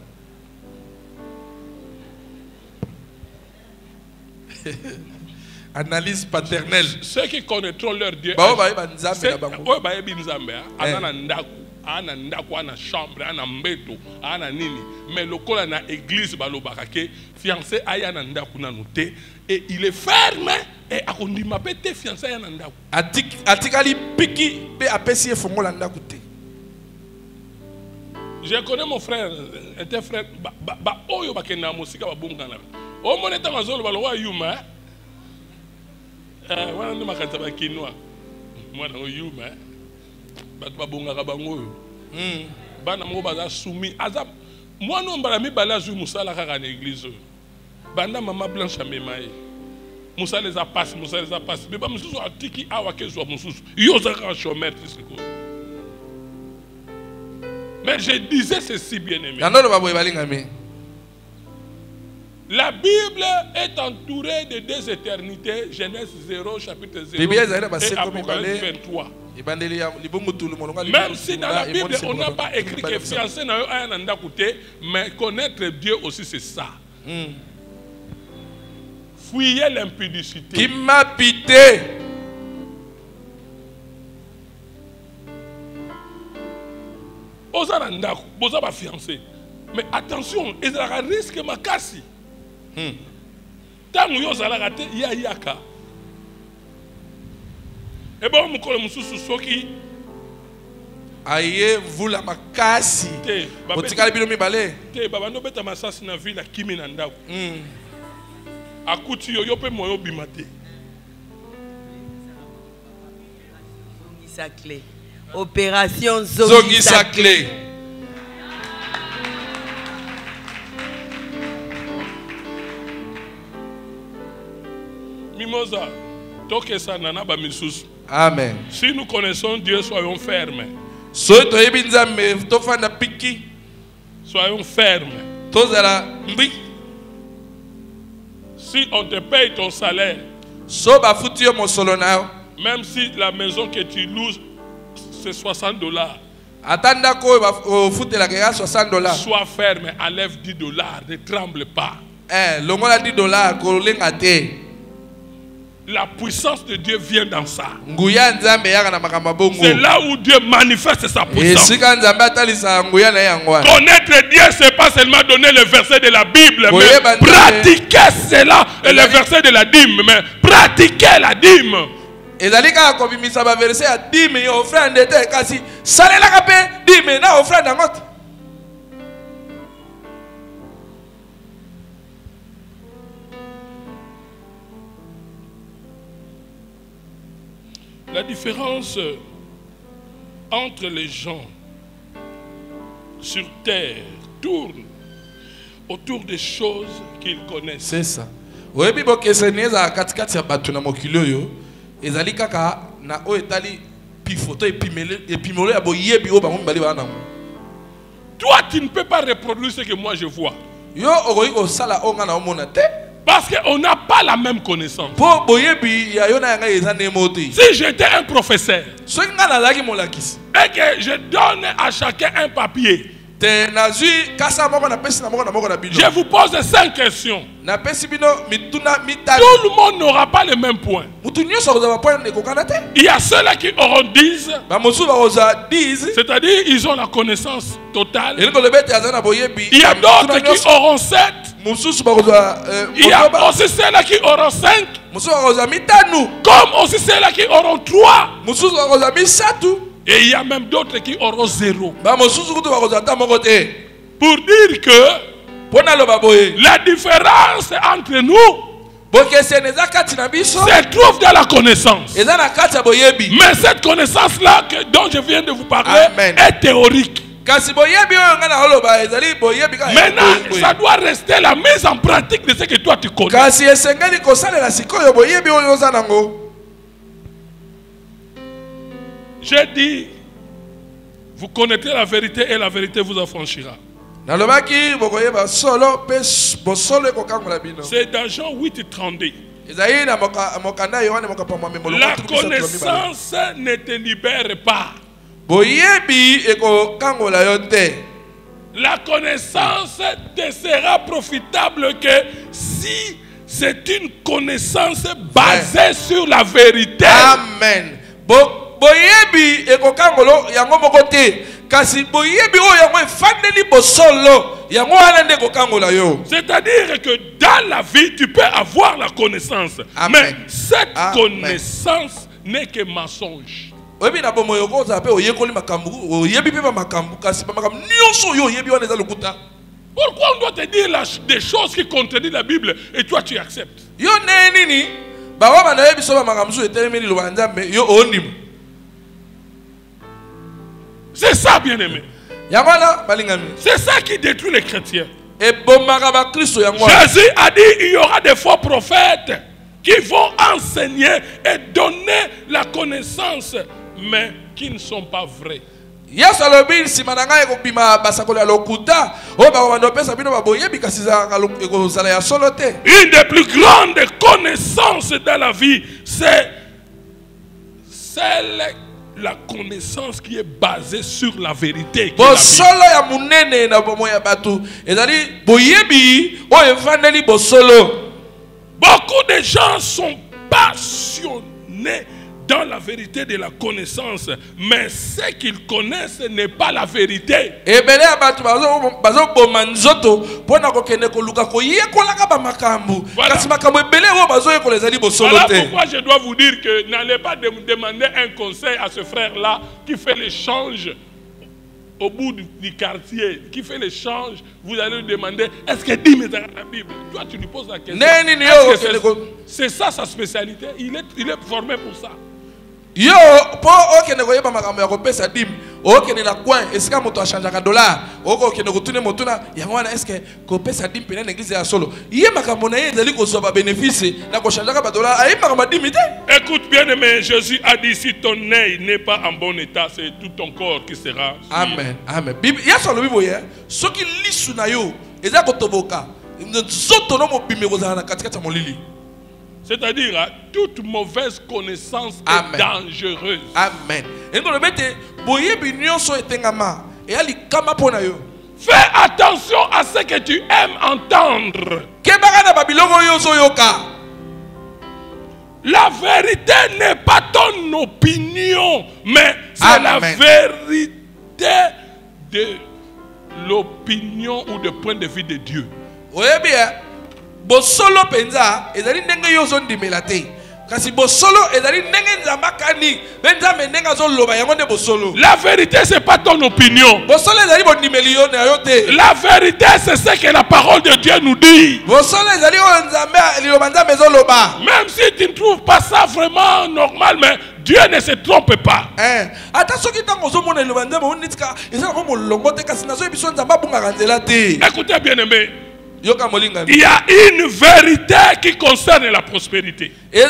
Analyse paternelle. Ceux qui connaîtront leur Dieu. Ana chambre, ana mbeto, ana nini. Mais le col na église balobaka ke fiancé aya na ndaku na noté et il est ferme et akondima pété fiancé aya na ndaku. Atikali piki be apesi fongola ndaku te. Je connais mon frère, était frère ba oyo bakena musika babungana. O moneta mazolo balowa yuma. Wana ndo makata ba kinwa. Mwana o yuma. Batu babungaka bango oyo. Bana mo baza soumis azab. Mwana mbala mi bala zu musala kaka na église. Banda mama blanche amemaye. Musa les a passé, Musa les a passé. Mais ba mususu atiki awa kezwa mususu. Yo zaka chômeur tisiko. Mais je disais ceci, bien-aimé. La Bible est entourée de deux éternités. Genèse 0, chapitre 0 et Apocalypse 23. Même si dans la Bible, on n'a pas écrit que fiancé n'a eu un côté, mais connaître Dieu aussi, c'est ça. Fuyez l'impudicité. Qui m'a pité. Boza ba fiancé. Mais attention, il y a un risque makasi. Tant yo zala raté ya yaka. Et bon mukolo mususu soki aye vula makasi. Botikala bino mibale. Te baba no beta masasi na ville kimi na ndako. Akuti yo pe moyo bimate. Sa clé. Opération Zongi sa clé. Mimosa, toke sa nana ba misusu. Amen. Si nous connaissons Dieu, soyons fermes. Soyons fermes. Soyons fermes. Si on te paye ton salaire, même si la maison que tu loues c'est $60, sois ferme, enlève $10, ne tremble pas. La puissance de Dieu vient dans ça. C'est là où Dieu manifeste sa puissance. Connaître Dieu, ce n'est pas seulement donner le verset de la Bible, mais pratiquer cela et le verset de la dîme, mais pratiquer la dîme. La différence entre les gens sur terre tourne autour des choses qu'ils connaissent. C'est ça. Oui, mais bon, que ce n'est pas katikati ya batu na mokili oyo ezali kaka na o etali pifoto epimolo ya boyebi o bango mbali bana. Toi, tu ne peux pas reproduire ce que moi je vois. Yo okoki kosala onga na omona te. Parce qu'on n'a pas la même connaissance. Si j'étais un professeur et que je donne à chacun un papier, je vous pose 5 questions. Tout le monde n'aura pas le même point. Il y a ceux-là qui auront 10, c'est-à-dire ils ont la connaissance totale. Il y a d'autres qui auront 7. Il y a aussi ceux-là qui auront 5. Comme aussi ceux-là qui auront 3. Et il y a même d'autres qui auront 0. Pour dire que la différence entre nous se trouve dans la connaissance. Mais cette connaissance-là dont je viens de vous parler est théorique. Maintenant, ça doit rester la mise en pratique de ce que toi tu connais. J'ai dit, vous connaîtrez la vérité et la vérité vous affranchira. C'est dans Jean 8:32. La connaissance ne te libère pas. La connaissance te sera profitable que si c'est une connaissance basée sur la vérité. Amen. Boyebi ekokangolo yango mokote kasi boyebi o yango efandeli bosolo yango wana nde kokangola yo. C'est-à-dire que dans la vie tu peux avoir la connaissance. Amen. Mais cette connaissance n'est que mensonge. Oyebi na bomo yoko za pe oyekoli makambu oyebi pe makambu kasi makambu nyonso yo oyebi wana za lokuta. Pourquoi on doit te dire des choses qui contredisent la Bible et toi tu acceptes? Yo neni ba wa na yebi so ba makambu etelemeli lo banzambe yo onimo. C'est ça, bien-aimé. C'est ça qui détruit les chrétiens. Jésus a dit il y aura des faux prophètes qui vont enseigner et donner la connaissance, mais qui ne sont pas vrais. Une des plus grandes connaissances dans la vie, c'est celle la connaissance qui est basée sur la vérité. Beaucoup de gens sont passionnés dans la vérité de la connaissance, mais ce qu'ils connaissent n'est pas la vérité. Voilà pourquoi je dois vous dire que n'allez pas demander un conseil à ce frère-là qui fait l'échange au bout du quartier, qui fait l'échange. Vous allez lui demander, est-ce que 10 mètres dans la Bible? Toi, tu lui poses la question. C'est ça sa spécialité. Il est formé pour ça. Yo, po okene koyeba makambo ya kopesa dim, okene na coin, esika moto achangeaka dollar, okene kotune motuna, yango wana eske kopesa dim pena na église ya solo. Ye makambo na ye ezali kozwa ba bénéfice na ko changeaka ba dollar, ayi makambo dim te. Écoute bien aimé, Jésus a dit si ton œil n'est pas en bon état, c'est tout ton corps qui sera. Amen. Amen. Bible ya solo biboye, soki lisu na yo, eza kotoboka. Nzoto no mo bime kozana na katikati ya molili. C'est-à-dire, toute mauvaise connaissance est dangereuse. Amen. Fais attention à ce que tu aimes entendre. La vérité n'est pas ton opinion, mais c'est la vérité de l'opinion ou du point de vue de Dieu. Bosolo penza ezali ndenge yo zo ndimela te kasi bosolo ezali ndenge nzamba kani benza mendenga zo loba yango nde bosolo. La vérité c'est pas ton opinion. Bosolo ezali bondimeli yo na yo te. La vérité c'est ce que la parole de Dieu nous dit. Bosolo ezali o nzambe liloba nzambe zo loba. Même si tu ne trouves pas ça vraiment normal, mais Dieu ne se trompe pas. Ata soki tango zo mona liloba nzambe onitika ezala ko molongo te kasi nazo biso nzamba bunga nzela te. Écoutez bien aimé. Il y a une vérité qui concerne la prospérité. Et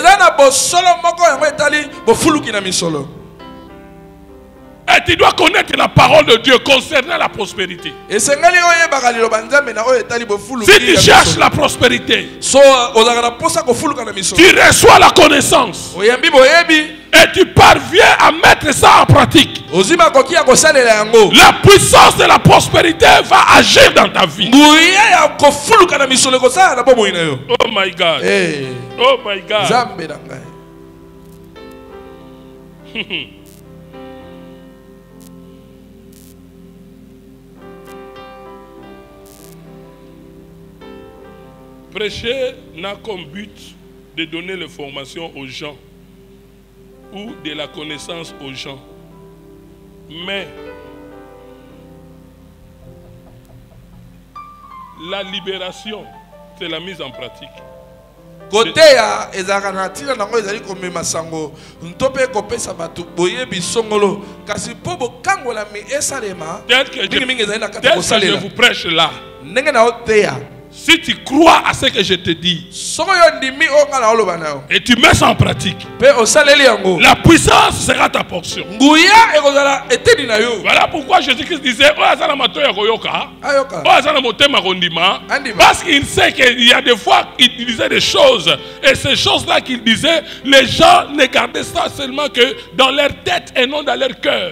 tu dois connaître la parole de Dieu concernant la prospérité. Si tu cherches la prospérité, tu reçois la connaissance et tu parviens à mettre ça en pratique. La puissance de la prospérité va agir dans ta vie. Oh my God. Oh my God. Prêcher n'a comme but de donner l'information aux gens ou de la connaissance aux gens. Mais la libération, c'est la mise en pratique. Côté ya ezaka na tina nango ezali komema sango ntope kopesa batu boyebi songolo kasi po bokangola mi esalema Peut-être que je vous prêche là. ndenge na oteya. Si tu crois à ce que je te dis et tu mets ça en pratique, la puissance sera ta portion. Voilà pourquoi Jésus-Christ disait parce qu'il sait qu'il y a des fois qu'il disait des choses, et ces choses-là qu'il disait, les gens ne gardaient ça seulement que dans leur tête et non dans leur cœur.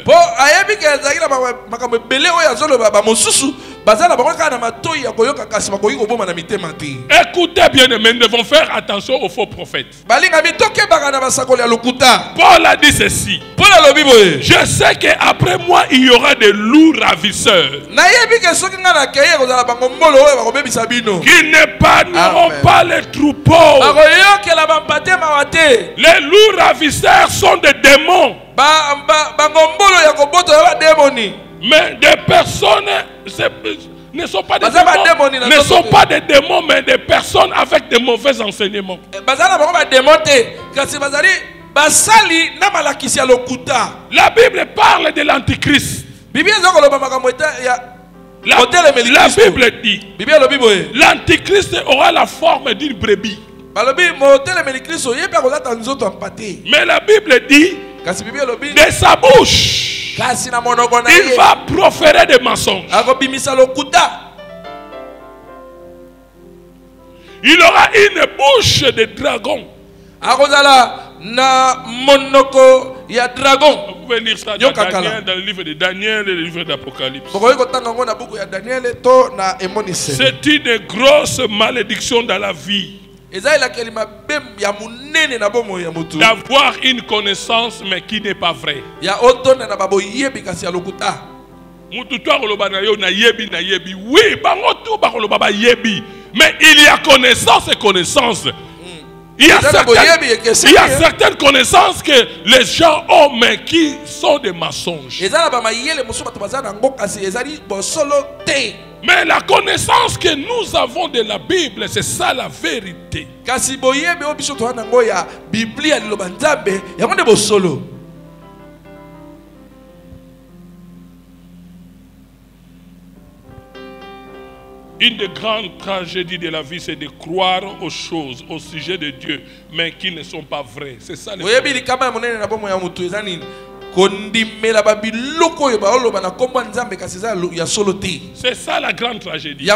Écoutez bien, mais nous devons faire attention aux faux prophètes. Paul a dit ceci: je sais qu'après moi il y aura des loups ravisseurs qui n'épargneront pas les troupeaux. Les loups ravisseurs sont des démons, mais des personnes ne sont pas des démons, ne sont pas des démons, mais des personnes avec de mauvais enseignements. La Bible parle de l'Antichrist. La Bible dit l'Antichrist aura la forme d'une brebis. Mais la Bible dit de sa bouche il va proférer des mensonges. Il aura une bouche de dragon. Vous pouvez lire ça dans le livre de Daniel et le livre d'Apocalypse. C'est une grosse malédiction dans la vie d'avoir une connaissance mais qui n'est pas vraie. Mais il y a connaissance et connaissance. Il y a certaines connaissances que les gens ont mais qui sont des mensonges. Mais la connaissance que nous avons de la Bible, c'est ça la vérité. Une des grandes tragédies de la vie, c'est de croire aux choses au sujet de Dieu, mais qui ne sont pas vraies. C'est ça le problème. C'est ça la grande tragédie.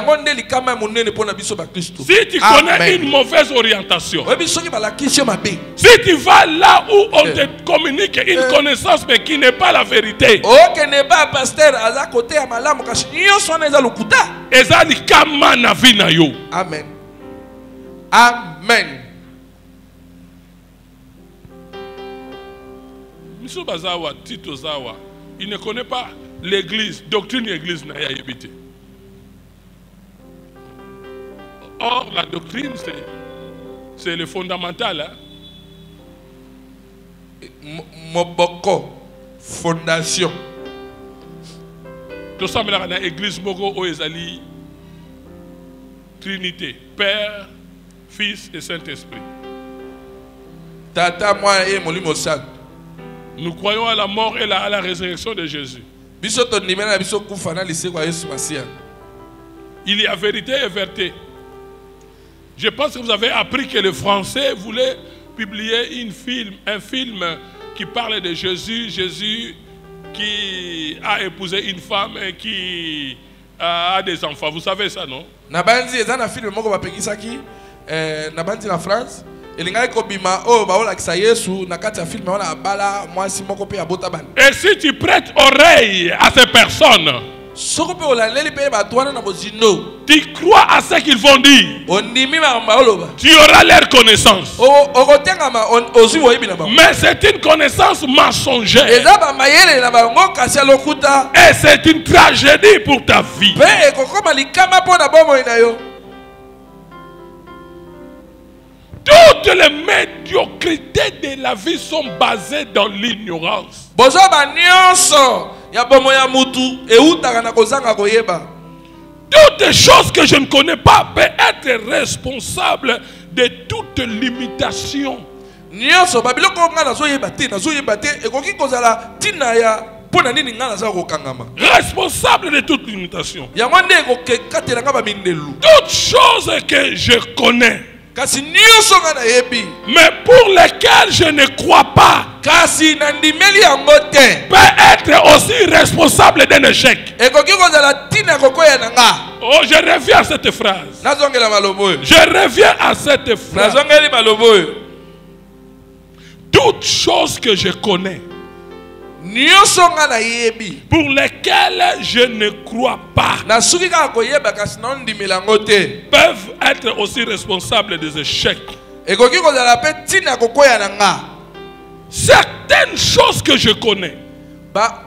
Si tu connais une mauvaise orientation, si tu vas là où on te communique une connaissance mais qui n'est pas la vérité, amen. Amen. M. Bazawa, Tito Zawa, il ne connaît pas l'église, doctrine de l'église n'a pas habité. Or, la doctrine, c'est le fondamental. Moboko, fondation. Tout ça, dans l'église Mogo Oezali, Trinité, Père, Fils et Saint-Esprit. Tata, moi et mon limosad. Nous croyons à la mort et à la résurrection de Jésus. Il y a vérité et vérité. Je pense que vous avez appris que les Français voulaient publier un film qui parle de Jésus. Jésus qui a épousé une femme et qui a des enfants. Vous savez ça, non? France. Et si tu prêtes oreille à ces personnes, tu crois à ce qu'ils vont dire, tu auras leur connaissance. Mais c'est une connaissance mensongère. Et c'est une tragédie pour ta vie. Toutes les médiocrités de la vie sont basées dans l'ignorance. Toutes les choses que je ne connais pas peuvent être responsables de toute limitation. Nyonso babiloko nga nazoyeba te ekoki kozala tina ya pona nini nga naza kokangama. Responsable de toute limitation. Yango nde ekokatela nga bamindelu. Toutes choses que je connais, Kasi nyonso nga nayebi, mais pour lesquelles je ne crois pas, kasi nandimeli yango te, peut être aussi responsable d'un échec. ekoki kozala tina kokoya na nga. Oh, je reviens à cette phrase. Nazongela malobo oyo. Je reviens à cette phrase. Nazongeli malobo oyo. Toutes choses que je connais, Nyonso nga nayebi, pour lesquelles je ne crois pas, na suki kaka koyeba kasi nandimela yango te, peuvent être aussi responsables des échecs. ekoki kozala pe tina kokoya na nga. Certaines choses que je connais Ba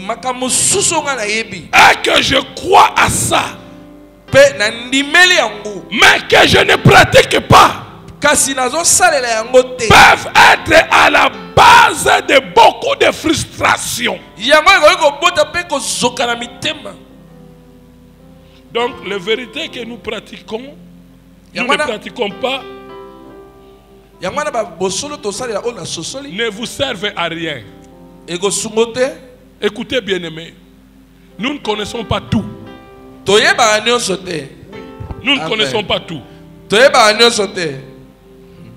makambo susu nga nayebi, et que je crois à ça, pe nandimeli yango, mais que je ne pratique pas, kasi nazosalela yango te, peuvent être à la base de beaucoup de frustrations. yango ekoki kobota pe kozoka na mitema. Donc, les vérités que nous pratiquons, nous ne Yamana- pratiquons pas, yango wana babosolo tosalela oyo na sosoli ne vous servent à rien. ekosungo te. Écoutez, bien-aimés, nous ne connaissons pas tout. Toyebaka nyonso te, Nous ne Amen. connaissons pas tout. toyebaka nyonso te,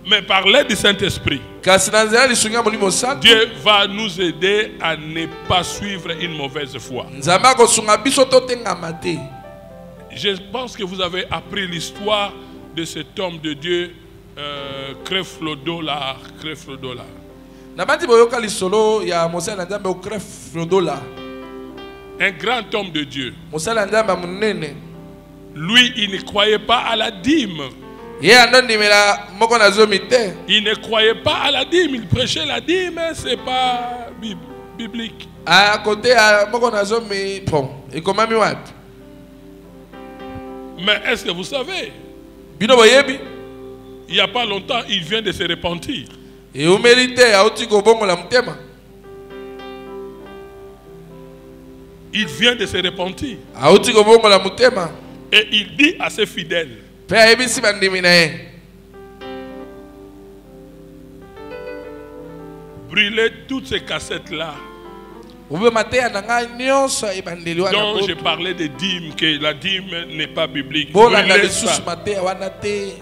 Mais par l'aide du Saint-Esprit, kasi na nzela lisungi ya molimo santu, Dieu va nous aider à ne pas suivre une mauvaise foi. nzambe akosunga biso totengama te. Je pense que vous avez appris l'histoire de cet homme de Dieu, Creflodola. Na bandi boyoka lisolo ya mosala na nzambe Creflodola, Un grand homme de Dieu. mosala ya nzambe ya monene. Lui, il ne croyait pas à la dîme. Ye andondimela moko na zomi te, Il ne croyait pas à la dîme. Il prêchait la dîme, c'est pas biblique. a kote ya moko na zomi bon ekomami wapi? Mais est-ce que vous savez, Bino boyebi, il n'y a pas longtemps, il vient de se repentir. eumeli te auti kobongola motema, Il vient de se repentir. auti kobongola motema, Et il dit à ses fidèles, pe ayebisi bandimi na ye, brûlez toutes ces cassettes-là obema te ya na ngai nyonso ya ebandeli wana dont boto. je parlais de dîmes, que la dîme n'est pas biblique. Bolanda Brûlez lisusu ça. mateya wana te.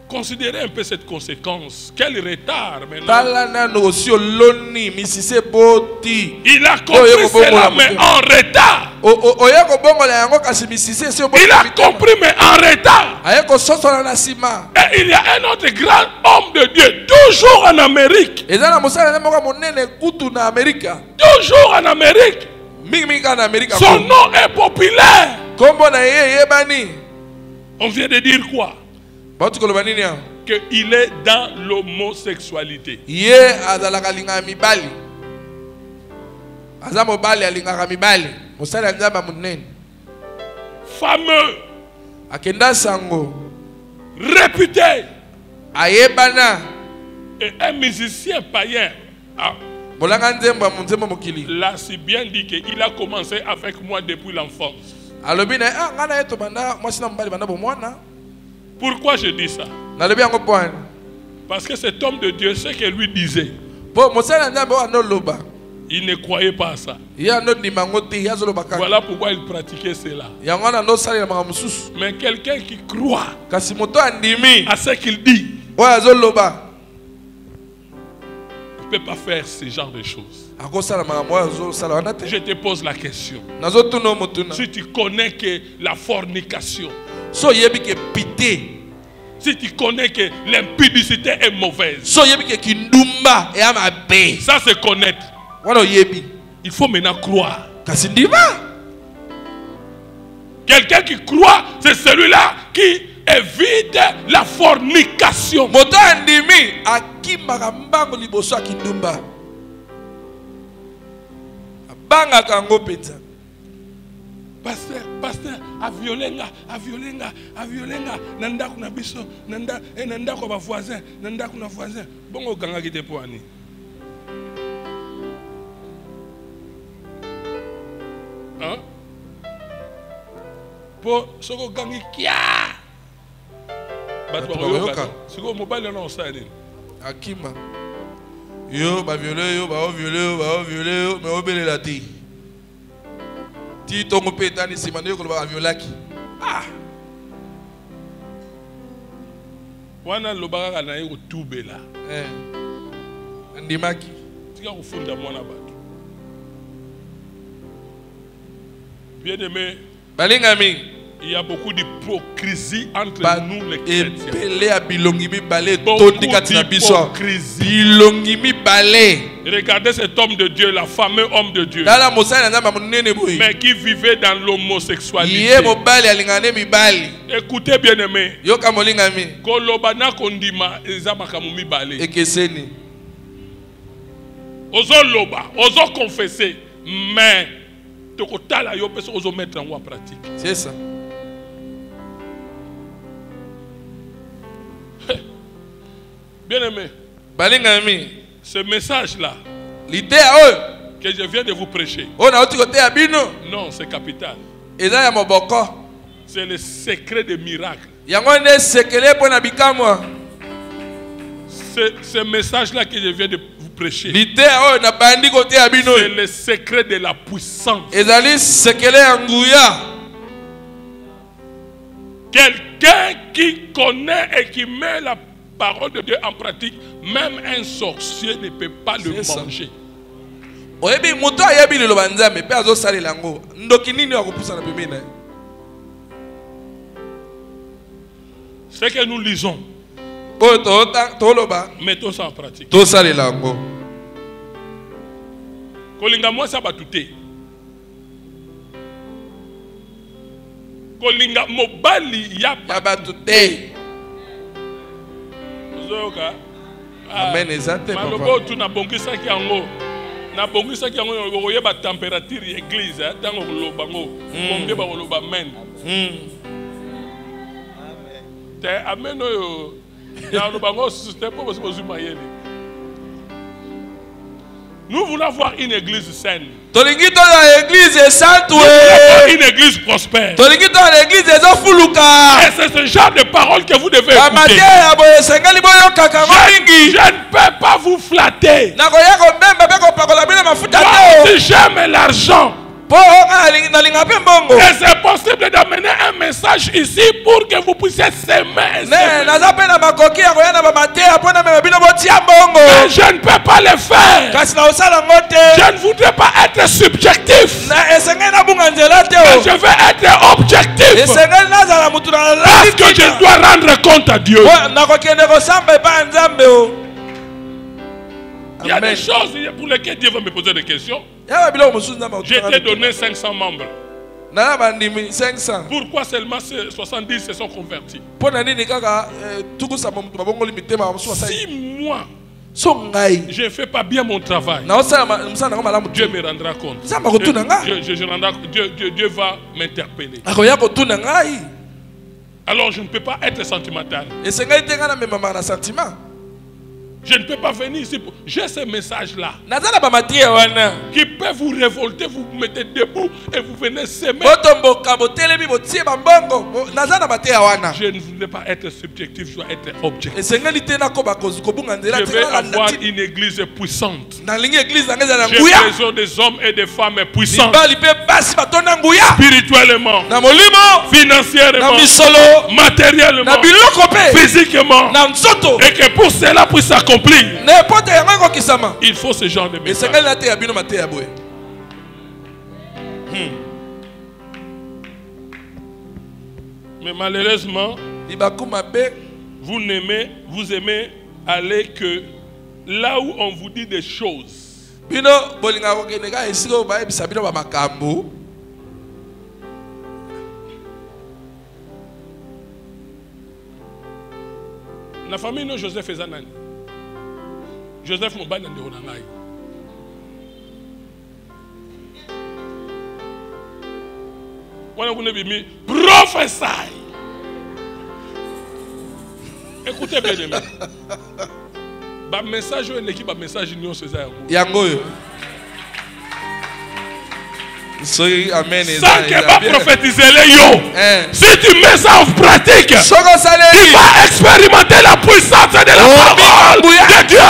Considérez un peu cette conséquence. Quel retard maintenant. Tala nano osi oloni misise boti. Il a Oh, compris yoko cela, bongo mais la en retard. Oya kobongola yango kasi misise esi oboti Il a mitema. compris, mais en retard. Aye kososola na nsima. Et il y a un autre grand homme de Dieu, toujours en Amérique. Eza na mosala na moko monene kutu na Amerika. Toujours en Amérique. Mingi kaka na Amerika. Son nom est populaire. Kombo na ye yebani. On vient de dire quoi? Bauti koloba nini ya? Qu'il est dans l'homosexualité. Ye azalaka lingaka mibali. Aza mobali alingaka mibali. Mosala ya nzambe monene. Fameux, Akenda sango. réputé, Ayebana. et un musicien païen. Ah, Bolanga nzembo ya nzembo mokili. là, c'est bien dit qu'il a commencé avec moi depuis l'enfance. Alobi na ah ngana yeto banda mwasi na mobali banda bomwana. Pourquoi je dis ça? Nalobi yango pwana. Parce que cet homme de Dieu, ce qu'il lui disait, Po mosala nzambe wa no loba. il ne croyait pas à ça. Ya no dimango te ya zolo bakaka. Voilà pourquoi il pratiquait cela. Yango na no sala na mususu. Mais quelqu'un qui croit Kasi moto andimi. à ce qu'il dit Oya zolo loba. ne peut pas faire ce genre de choses. Ako sala makambo oya zolo sala wana te. Je te pose la question. Nazo tuno motuna. Si tu connais que la fornication, So yebi ke pité. si tu connais que l'impudicité est mauvaise, So yebi ke kindumba e ama be. ça c'est connaître. Wana yebi. Il faut maintenant croire. Kasi ndima. Quelqu'un qui croit, c'est celui-là qui évite la fornication. Moto andimi akimaka mbango liboso ya kindumba. Abangaka yango penza. Pasteur, aviolenga, nanda kuna biso, nanda kwa voisin, nanda kuna voisin. Bongo ganga kite poani. Hein? Po soko gangi kia. C'est quoi mobile non ça dit? Akima. Yo ba violer yo ba violer yo mais obele la ti. Ti tongo petani simane ko ba violaki. Ah. Wana lobaka na yo tubela. Ndimaki. Tika kufunda mwana bato. Bien aimé, balingami, il y a beaucoup d'hypocrisie entre nous les chrétiens. Beaucoup d'hypocrisie. Regardez cet homme de Dieu, la fameux homme de Dieu, mais qui vivait dans l'homosexualité. Écoutez bien aimé, kolobana kondima eza makamu mibale. Ekeseni. Ozo loba, ozo confesser, mais tokotala yo peso ozo mettre en pratique. C'est ça. Bien aimé, balingami, ce message-là l'idée que je viens de vous prêcher, non, c'est capital. C'est le secret des miracles. Ce message-là que je viens de vous prêcher, c'est le secret de la puissance. Quelqu'un qui connaît et qui met la parole de Dieu en pratique, même un sorcier ne peut pas le manger. Ce que nous lisons, mettons ça en pratique. Kolinga moi ça va tout. Kolinga mobali ya ba tout. Amen, exactement. Malobo tu na bongisa ki yango. Na bongisa ki yango yoye ba température église tango loba ngo. Bombe ba loba amen. Te amen yo. Na loba ngo c'était pas possible zu mayele. Nous voulons voir une église saine. Une église prospère. Et c'est ce genre de paroles que vous devez écouter. Je ne peux pas vous flatter. Si j'aime l'argent, et c'est possible d'amener un message ici pour que vous puissiez s'aimer. Mais je ne peux pas le faire. Je ne voudrais pas être subjectif. Mais je veux être objectif. Parce que je dois rendre compte à Dieu. Il y a des choses pour lesquelles Dieu va me poser des questions. J'ai été donné 500 membres. Pourquoi seulement 70 se sont convertis? 6 mois. Je ne fais pas bien mon travail. Dieu me rendra compte. Dieu va m'interpeller. Alors je ne peux pas être sentimental. Je ne peux pas venir ici. J'ai ce message-là qui peut vous révolter, vous vous mettez debout et vous venez s'aimer. Je ne voulais pas être subjectif, je dois être objectif. Je vais avoir une église puissante. J'ai besoin des hommes et des femmes puissants. Spirituellement, financièrement, matériellement, physiquement. Et que pour cela puisse s'accomplir, il faut ce genre de message. Mais malheureusement, vous aimez aller que là où on vous dit des choses. La famille de Joseph Ezanan. Joseph Mobile n'a pas de prophète. Écoutez bien, aimé. Le message de l'équipe, le message de César. Amen. Sans que va prophétiser les yo. Si tu mets ça en pratique, tu vas expérimenter la puissance de la parole de Dieu.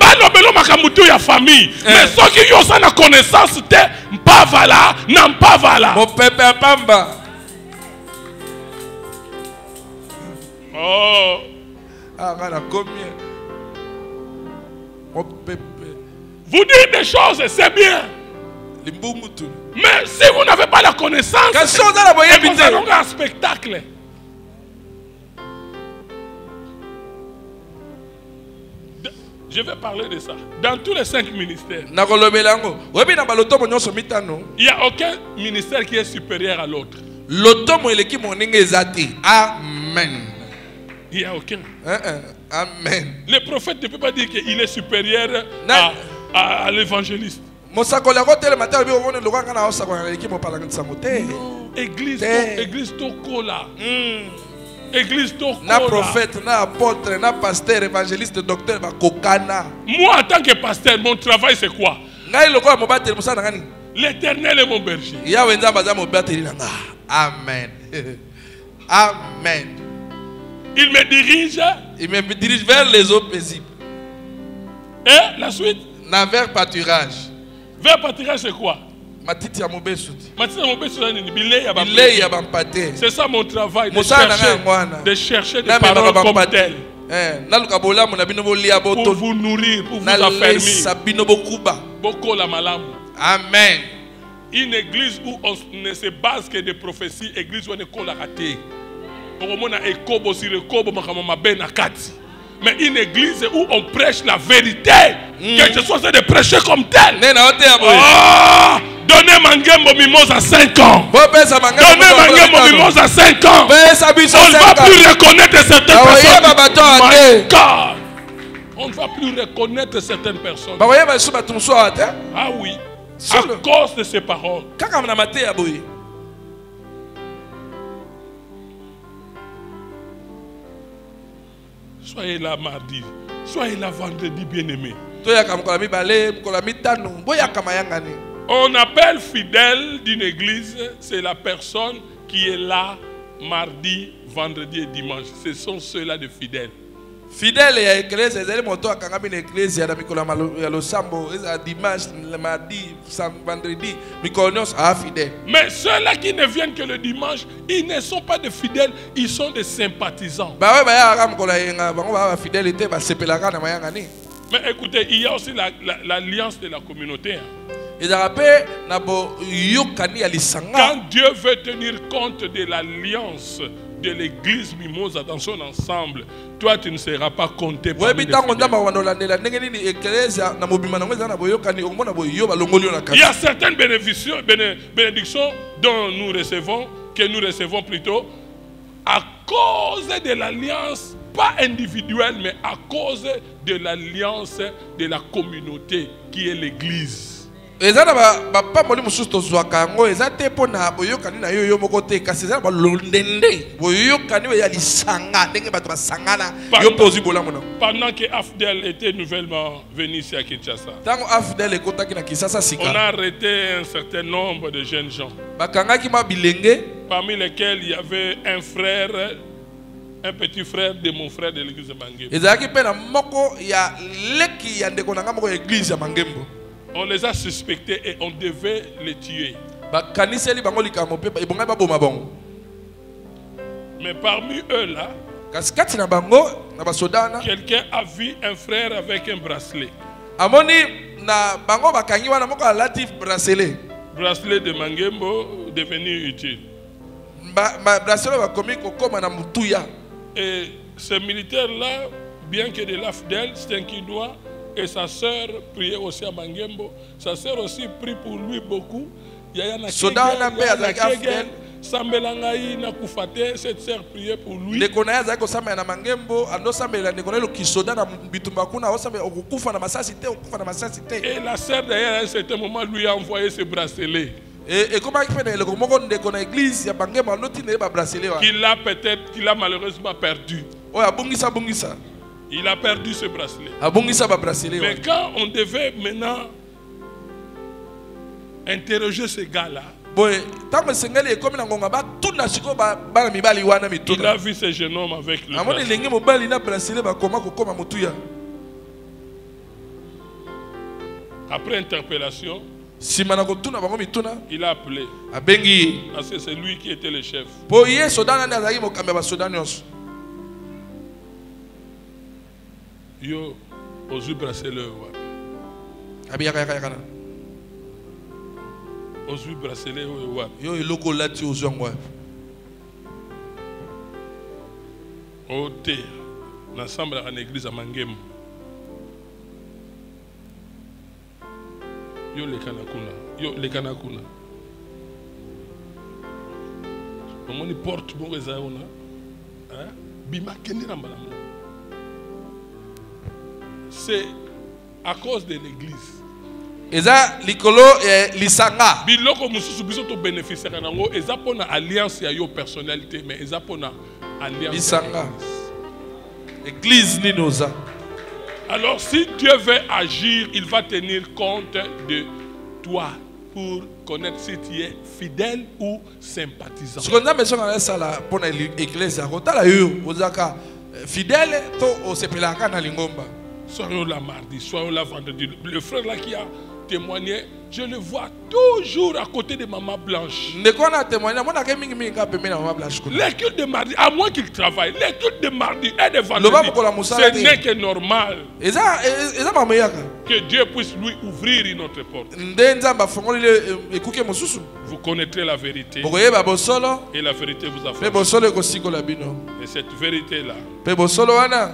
Balobelo makamutu ya famille. Mais ceux qui ont sa connaissance, t'es pas vala, non pas vala. Mon pépé pamba. Oh. Ah, combien? Mon pépé. Vous dites des choses, c'est bien. Mais si vous n'avez pas la connaissance, vous allez un spectacle. Je vais parler de ça. Dans tous les 5 ministères, il n'y a aucun ministère qui est supérieur à l'autre. Amen. Il n'y a aucun. Amen. Le prophète ne peut pas dire qu'il est supérieur à l'évangéliste. Église Tokola. Église Tokola. Na prophète, na apôtre, na pasteur, évangéliste, docteur, kokana. Moi, en tant que pasteur, mon travail c'est quoi? L'Éternel est mon berger. Amen. Amen. Il me dirige. Il me dirige vers les eaux paisibles. Et la suite? Vers pâturage. Vers pâturage c'est quoi? Matiti ya mobesudi. Matiti ya mobesudi ni bilei ya bampate. C'est ça mon travail, de chercher des paroles comme telles. Pour vous nourrir, pour vous affermir. Beaucoup la malamu. Amen. Une église où on ne se base que des prophéties, église où on est raté. Mais une église où on prêche la vérité, que je sois de prêcher comme tel. Oh, donnez Mangembo Mimos à 5 ans. Donnez Mangembo Mimos à 5 ans. On ne va plus reconnaître certaines personnes. My God. On ne va plus reconnaître certaines personnes. Ah oui. À cause de ces paroles. Soyez là mardi. Soyez là vendredi, bien-aimé. On appelle fidèle d'une église, c'est la personne qui est là mardi, vendredi et dimanche. Ce sont ceux-là de fidèles. Fidèle ya église, ezali moto akanga une église ya mikolo ya losambo, dimanche, mardi, vendredi, mikolo fidèle. Mais ceux-là qui ne viennent que le dimanche, ils ne sont pas des fidèles, ils sont des sympathisants. Mais écoutez, il y a aussi l'alliance de la communauté. Quand Dieu veut tenir compte de l'alliance de l'église Mimosa dans son ensemble, toi tu ne seras pas compté parmi les fidèles. Il y a certaines bénédictions dont nous recevons plutôt à cause de l'alliance, pas individuelle, mais à cause de l'alliance de la communauté qui est l'église. Pendant que Afdel était nouvellement venu ici à Kinshasa, on a arrêté un certain nombre de jeunes gens, parmi lesquels il y avait un frère, un petit frère de mon frère de l'église de Mangembo. On les a suspectés et on devait les tuer. Mais parmi eux là, quelqu'un a vu un frère avec un bracelet. Bracelet de Mangembo devenu utile. Et ce militaire là, bien que de l'Afdel, c'est un Kinois, et sa sœur priait aussi à Mangembo. Sa sœur aussi prie pour lui beaucoup. Cette sœur priait pour lui. Et la sœur d'ailleurs à un certain moment lui a envoyé ce bracelet. Qu'il a malheureusement perdu. Il a perdu ce bracelet. Mais quand on devait maintenant interroger ce gars-là. Il a vu ce jeune homme avec le bracelet. Après interpellation, il a appelé. Parce que c'est lui qui était le chef. Yo, ozu bracelet. Ozu bracelet. Yo, il logo lati ozu ngwa. Au thé, l'ensemble à l'église à Mangem. Yo le kanakuna. Yo le kanakuna. Comment il porte bon résaona? Hein? Bima kendi rambala. C'est à cause de l'église. Eza likolo lisanga. Biloko mususu biso to bénéficiaire nango eza pona alliance ya yo personnalité mais eza pona alliance lisanga. Église ninoza. Alors si Dieu veut agir, il va tenir compte de toi pour connaître si tu es fidèle ou sympathisant. Ce qu'on a besoin de ça là pour l'église, c'est fidèle, to sepelaka na lingomba. Soyons là mardi, soyons là vendredi. Le frère là qui a témoigné, je le vois toujours à côté de Maman Blanche. Les cultes de mardi, à moins qu'il travaille, les cultes de mardi et de vendredi, ce n'est que normal. Que Dieu puisse lui ouvrir une autre porte. Vous connaîtrez la vérité. Et la vérité vous affranchira. Et cette vérité-là,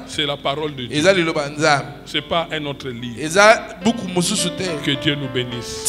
c'est la parole de Dieu. Ce n'est pas un autre livre. Que Dieu nous bénisse.